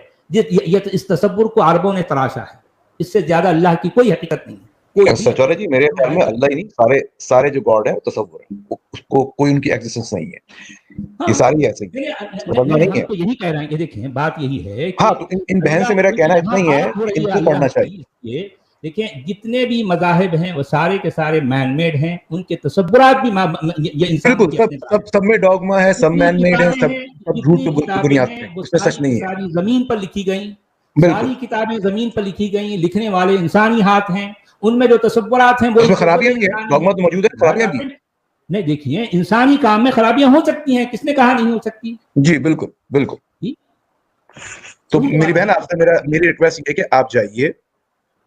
اس تصور کو عربوں نے تراشا ہے. اس سے زیادہ اللہ کی کوئی حقیقت نہیں ہے. سچورا جی، میرے خیال میں اللہ ہی نہیں، سارے جو گاڈ ہے وہ تصور ہے، اس کو کوئی ان کی ایگزسٹنس نہیں ہے. یہ ساری ایسے ہی ہم تو یہی کہہ رہے ہیں کہ دیکھیں بات یہی ہے کہ ہاں، تو ان بہن سے میرا کہنا اتنا ہی ہے کہ ان کو پڑھنا چاہیے. دیکھیں جتنے بھی مذاہب ہیں وہ سارے کے سارے مین میڈ ہیں، ان کے تصورات بھی یہ انسان بالکل، سب میں ڈوگما ہے، سب مین میڈ ہے، سب جھوٹ کی بنیاد پہ، اس میں سچ نہیں ہے. ساری زمین پر لکھی گئیں، ساری کتابیں زمین پر لکھی گئیں، لکھنے والے انسانی ہاتھ ہیں، ان میں جو تصورات ہیں وہ اس میں خرابیاں بھی ہیں، ڈوگما تو موجود ہے، خرابیاں بھی. نہیں دیکھیے، انسانی کام میں خرابیاں ہو سکتی ہیں، کس نے کہا نہیں ہو سکتی؟ جی بالکل. تو میری بہن، آپ سے میری ریکویسٹ یہ ہے کہ آپ جائیے،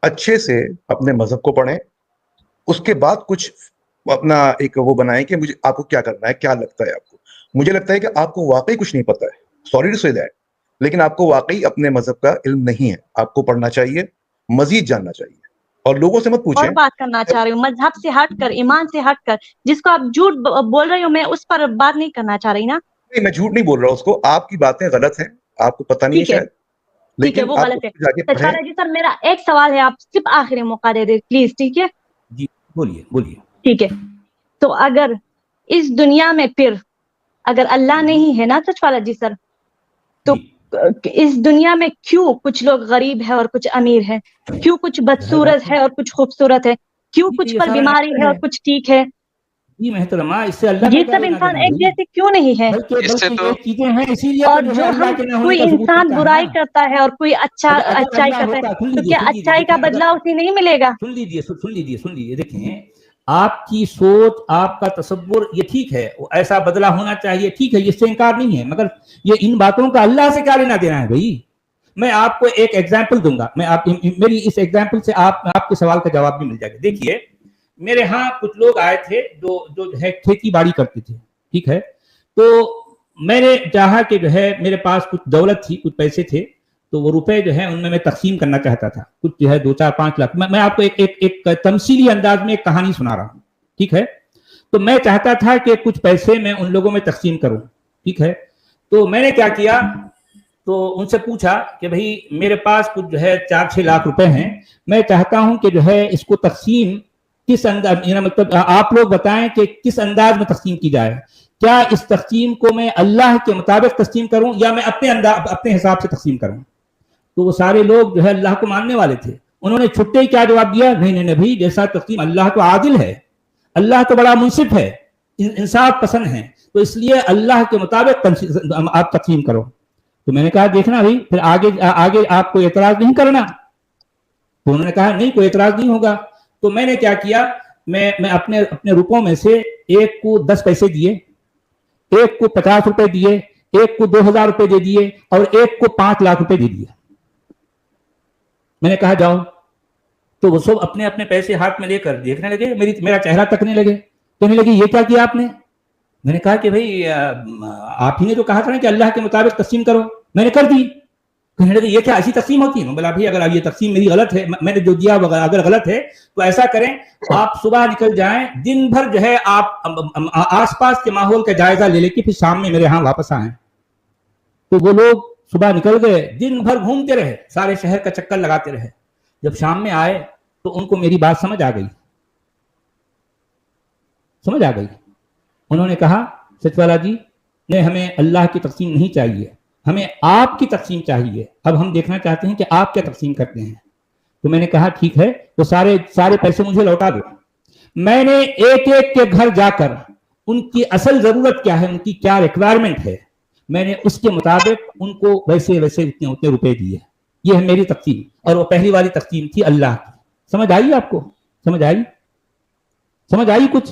اچھے سے اپنے مذہب کو پڑھیں، اس کے بعد کچھ اپنا ایک وہ بنائیں کہ مجھے آپ کو کیا کرنا ہے، کیا لگتا ہے آپ کو. مجھے لگتا ہے کہ آپ کو واقعی کچھ نہیں پتا ہے، سوری ٹو سے دیٹ، لیکن آپ کو واقعی اپنے مذہب کا علم نہیں ہے. آپ کو پڑھنا چاہیے، مزید جاننا چاہیے، اور لوگوں سے مت پوچھیں. اور بات کرنا چاہ رہی ہوں مذہب سے ہٹ کر، ایمان سے ہٹ کر، جس کو آپ جھوٹ بول رہی ہو، میں اس پر بات نہیں کرنا چاہ رہی نا. نہیں، میں جھوٹ نہیں بول رہا ہوں، اس کو آپ کی باتیں غلط ہیں، آپ کو پتہ نہیں ہے ٹھیک ہے، شاید. ٹھیک ہے وہ غلط ہے. سچوالا جی سر میرا ایک سوال ہے, آپ صرف آخری موقع دے دیں پلیز, ٹھیک ہے؟ جی بولیے بولیے. ٹھیک ہے, تو اگر اس دنیا میں پھر اگر اللہ نہیں ہے نا سچوالا جی سر, تو اس دنیا میں کیوں کچھ لوگ غریب ہے اور کچھ امیر ہے, کیوں کچھ بدصورت ہے اور کچھ خوبصورت ہے, کیوں کچھ پر بیماری ہے اور کچھ ٹھیک ہے؟ جی محترمہ اس سے اللہ یہ سب انسان ایک جیسے کیوں نہیں ہے؟ چیزیں ہیں اسی لیے. اور جو ہم کوئی انسان برائی کرتا ہے اور کوئی اچھائی کرتا ہے, تو کیا اچھائی کا بدلہ اسے نہیں ملے گا؟ سن لیجیے دیکھیں آپ کی سوچ آپ کا تصور یہ ٹھیک ہے, ایسا بدلہ ہونا چاہیے, ٹھیک ہے, اس سے انکار نہیں ہے, مگر یہ ان باتوں کا اللہ سے کیا لینا دینا ہے بھائی؟ میں آپ کو ایک ایگزامپل دوں گا, میری اس ایگزامپل سے آپ کے سوال کا جواب بھی مل جائے گا. دیکھیے میرے ہاں کچھ لوگ آئے تھے جو ہے کھیتی باڑی کرتے تھے, ٹھیک ہے, تو میں نے چاہا کہ جو ہے میرے پاس کچھ دولت تھی, کچھ پیسے تھے, تو وہ روپے جو ہے ان میں تقسیم کرنا چاہتا تھا, کچھ جو ہے 2-4-5 لاکھ. میں آپ کو ایک تمثیلی انداز میں ایک کہانی سنا رہا ہوں, ٹھیک ہے, تو میں چاہتا تھا کہ کچھ پیسے میں ان لوگوں میں تقسیم کروں, ٹھیک ہے. تو میں نے کیا کیا, تو ان سے پوچھا کہ بھائی میرے پاس کچھ جو ہے 4-6 لاکھ روپے ہیں, میں چاہتا ہوں کہ جو ہے اس کو تقسیم کس انداز, مطلب آپ لوگ بتائیں کہ کس انداز میں تقسیم کی جائے, کیا اس تقسیم کو میں اللہ کے مطابق تقسیم کروں یا میں اپنے حساب سے تقسیم کروں؟ تو وہ سارے لوگ جو ہے اللہ کو ماننے والے تھے, انہوں نے چھٹے ہی کیا جواب دیا, نہیں بھائی جیسا تقسیم, اللہ تو عادل ہے, اللہ تو بڑا منصف ہے, انصاف پسند ہے, تو اس لیے اللہ کے مطابق آپ تقسیم کرو. تو میں نے کہا دیکھنا بھائی پھر آگے آپ کو اعتراض نہیں کرنا. تو انہوں نے کہا نہیں کوئی اعتراض نہیں ہوگا. تو میں نے کیا کیا, میں اپنے روپوں میں سے ایک کو 10 پیسے دیے, ایک کو 50 روپے دیے, ایک کو 2000 روپے دے دیے, اور ایک کو 5 لاکھ روپے دے دیے. میں نے کہا جاؤ. تو وہ سب اپنے اپنے پیسے ہاتھ میں لے کر دیکھنے لگے, میرا چہرہ تکنے لگے, کہنے لگے یہ کیا کیا آپ نے؟ میں نے کہا کہ بھائی آپ ہی نے جو کہا تھا نا کہ اللہ کے مطابق تقسیم کرو, میں نے کر دی. کہنے لگے یہ کیا ایسی تقسیم ہوتی ہے؟ بولا بھائی اگر یہ تقسیم میری غلط ہے, میں نے جو دیا اگر غلط ہے تو ایسا کریں آپ صبح نکل جائیں, دن بھر جو ہے آپ آس پاس کے ماحول کا جائزہ لے لے کے پھر شام میں میرے ہاں واپس آئیں. تو وہ لوگ صبح نکل گئے, دن بھر گھومتے رہے, سارے شہر کا چکر لگاتے رہے. جب شام میں آئے تو ان کو میری بات سمجھ آ گئی. انہوں نے کہا سچوالا جی نہیں, ہمیں اللہ کی تقسیم نہیں چاہیے, ہمیں آپ کی تقسیم چاہیے, اب ہم دیکھنا چاہتے ہیں کہ آپ کیا تقسیم کرتے ہیں. تو میں نے کہا ٹھیک ہے, تو سارے پیسے مجھے لوٹا دو. میں نے ایک کے گھر جا کر ان کی اصل ضرورت کیا ہے, ان کی کیا ریکوائرمنٹ ہے, میں نے اس کے مطابق ان کو ویسے اتنے روپے دیے. یہ ہے میری تقسیم, اور وہ پہلی والی تقسیم تھی اللہ کی. سمجھ آئی آپ کو؟ سمجھ آئی کچھ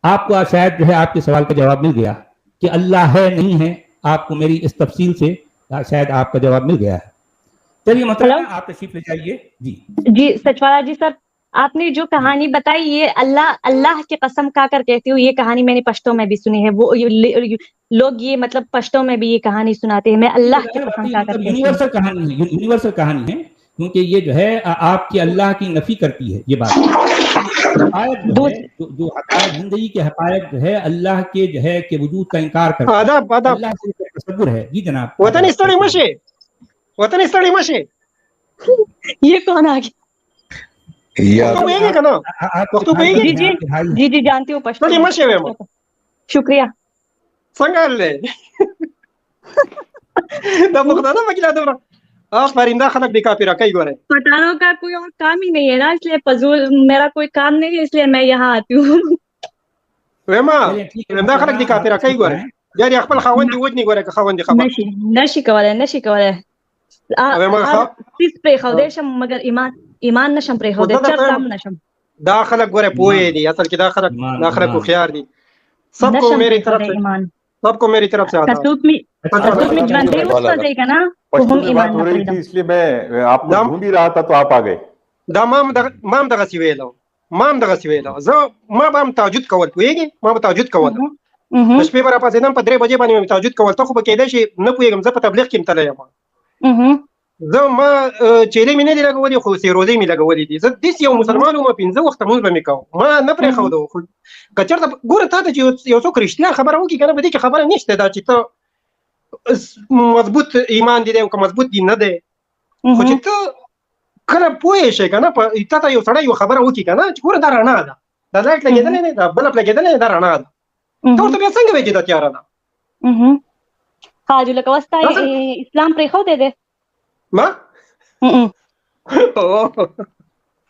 آپ کو؟ شاید جو ہے آپ کے سوال کا جواب مل گیا کہ اللہ ہے نہیں ہے. آپ کو میری اس تفصیل سے شاید آپ کا جواب مل گیا ہے. چلیے مطلب آپ تشریف لے جائیے. جی سچوالا جی سر, آپ نے جو کہانی بتائی یہ اللہ کی قسم کھا کر کہتی ہوں, یہ کہانی میں نے پشتوں میں بھی سنی ہے. وہ لوگ یہ مطلب پشتوں میں بھی یہ کہانی سناتے ہیں, میں اللہ کی قسم کھا کر یونیورسل کہانی ہے, کیونکہ یہ جو ہے آپ کی اللہ کی نفی کرتی ہے. یہ بات جو حقائق زندگی کے حقائق جو ہے اللہ کے جو ہے کہ وجود کا انکار کرتا ہے, اللہ سے تصور ہے. جی جناب. وطن استڑی مشے یہ کون آ گیا؟ جی جانتی ہوں پشتو. شکریہ. پٹھانوں کا کوئی اور کام ہی نہیں ہے نا, اس لیے فضول میرا کوئی کام نہیں ہے, اس لیے میں یہاں آتی ہوں. نشی کوله پیس پرې خو دې شم, مگر ایمان نشم پرې خو دې چرته هم نشم. دا خلک ګوره پوهې دي, اصل کې دا خلک خيار دي. سب کو میری طرف سے آتا ہے. اس لیے میں آپ کو ڈھونڈ ہی رہا تھا تو آپ آ گئے. دا مام دغه سی ویلو, زه ما به هم تهجد کول, پوهېږې, ما به تهجد کول. د شپې به راپاڅېدم په 3 بجې باندې مې تهجد کول. ته خو به کېدای شي نه پوهېږم, زه په تبلیغ کې م تللی یم. ما چیلې مې نه دي لګولې, خو سیروزې مې لګولې دي. زه داسې یو مسلمان وم, 15 وخته مونځ به مې کوم, ما نه پرېښودو. خو که چېرته ګوره تا ته چې یو څوک رښتیا خبره وکړي که نه, په دې کې خبره نشته دا چې ته مضبوط ایمان دی او که مضبوط دین نه دی خو چې ته کله پوه شې کنه په تا ته یو سړی یو خبره وکړي کنه چې ګوره دا رڼا ده دا لایټ لګېدلې نه دا بلب لګېدلې دا رڼا ده ته ورته بیا څنګه وایې چې دا تیاره ده حاجو لکه وستا اسلام پرېښودی دی ما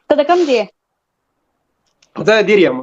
ته د کوم دی زه دیر یم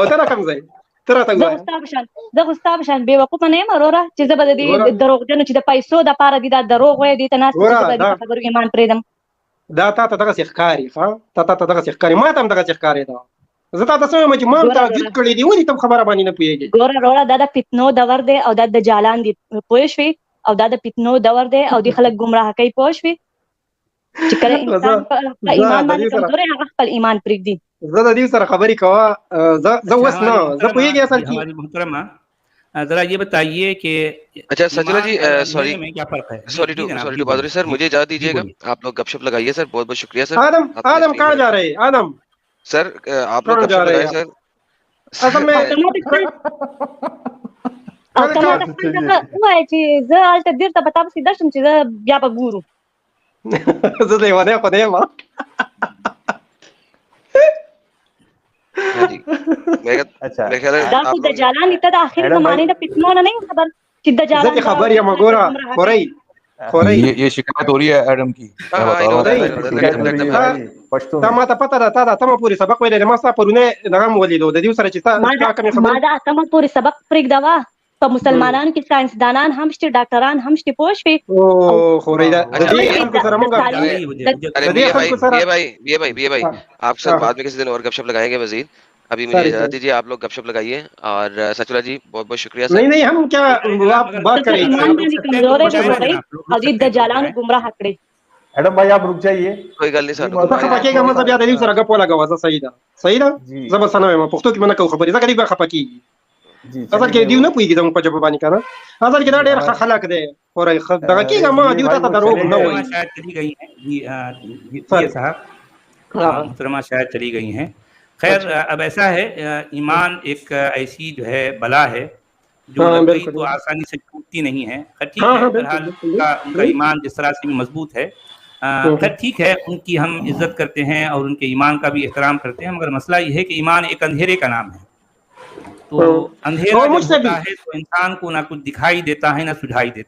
او ته را کوم ځای ته راته زه ووایه خو ستا په شان بېوقوفه نه یم وروره چې زه به د دې دروغجنو چې د پیسو دپاره دي دا دروغ وایي دې ته ناست چې زه به د دې خبرو ایمان پرېږدم دا تا ته دغسې ښکاري ښه تا ته دغسې ښکاري ما ته هم دغسې ښکارېده زه تا ته څه وایم چې ما هم تعجب کړی دی ولې ته خبره باندې نه پوهېږې ګوره وروره دا د فتنو دور دی او دا د جالان دی پوه شوې او دا د فتنو دور دی او دې خلک ګمراه کوي پوه شوې چې کله انسان په ایمان باندې کمزوری هغه خپل ایمان پرېږدي زه د دې سره خبرې کوه زه اوس نه زه پوهېږې اصل کې ہماری محترمہ ذرا یہ بتائیے کہ اچھا سجلا جی سوری میں کیا فرق ہے سوری ٹو بہادری سر مجھے اجازت دیجیے گا آپ لوگ گپ شپ لگائیے سر بہت بہت شکریہ سر آدم کہاں جا رہے آدم سر آپ لوگ گپ شپ لگائیے سر اصل میں ووایه چې زه هلته بېرته به تا پسې درشم چې زه بیا به ګورو زه لیونی خو نه یم دا خو دجالان دي ته د آخر زمانې د فتنو نه یې خبر چې دجالان زه دې خبر یم ګوره خورئ یہ شکایت ہو رہی ہے ایڈم کی تا ما ته پته ده تا د اتمه پورې سبق ویلی ما ستا پرونی دغه م ولیدو د دې سره چې تا کومې ما د اتمه پورې سبق پرېږدوه په مسلمانانو کې ساینسدانان هم شته ډاکټران هم شته پوه شوې خورئ د دې خلکو سره مونږ یہ بھائی آپ سے بعد میں کسی دن اور گپ شپ لگائیں گے مزید ابھی مجھے اجازت دیجیے آپ لوگ گپ شپ لگائیے اور سچولا جی بہت بہت شکریہ سر نہیں ہم کیا بات کریں دجالان گمراہ کړي ایڈم بھائی آپ رک جائیے کوئی گل نہیں سر خپکیږه مطلب یا د دې سره غپ ولګوه زه صحیح ده زه به څه نه وایم پښتو کې به نه کوم خبرې ځکه دوی به خپه کېږي اصل کې دیو نه پوهېږي زموږ په ژبه باندې که نه اصل کې دا ډېر ښه خلک دی خورئ دغه کېږه ما دیو ته دروغ نه وایي محترمہ شاید چلی گئی ہیں خیر اب ایسا ہے ایمان ایک ایسی جو ہے بلا ہے جو تو آسانی سے ٹوٹتی نہیں ہے ٹھیک ہے بہرحال ان کا ایمان جس طرح سے مضبوط ہے خیر ٹھیک ہے ان کی ہم عزت کرتے ہیں اور ان کے ایمان کا بھی احترام کرتے ہیں مگر مسئلہ یہ ہے کہ ایمان ایک اندھیرے کا نام ہے تو اندھیرا جب ہوتا ہے تو انسان کو نہ کچھ دکھائی دیتا ہے نہ سجھائی دیتا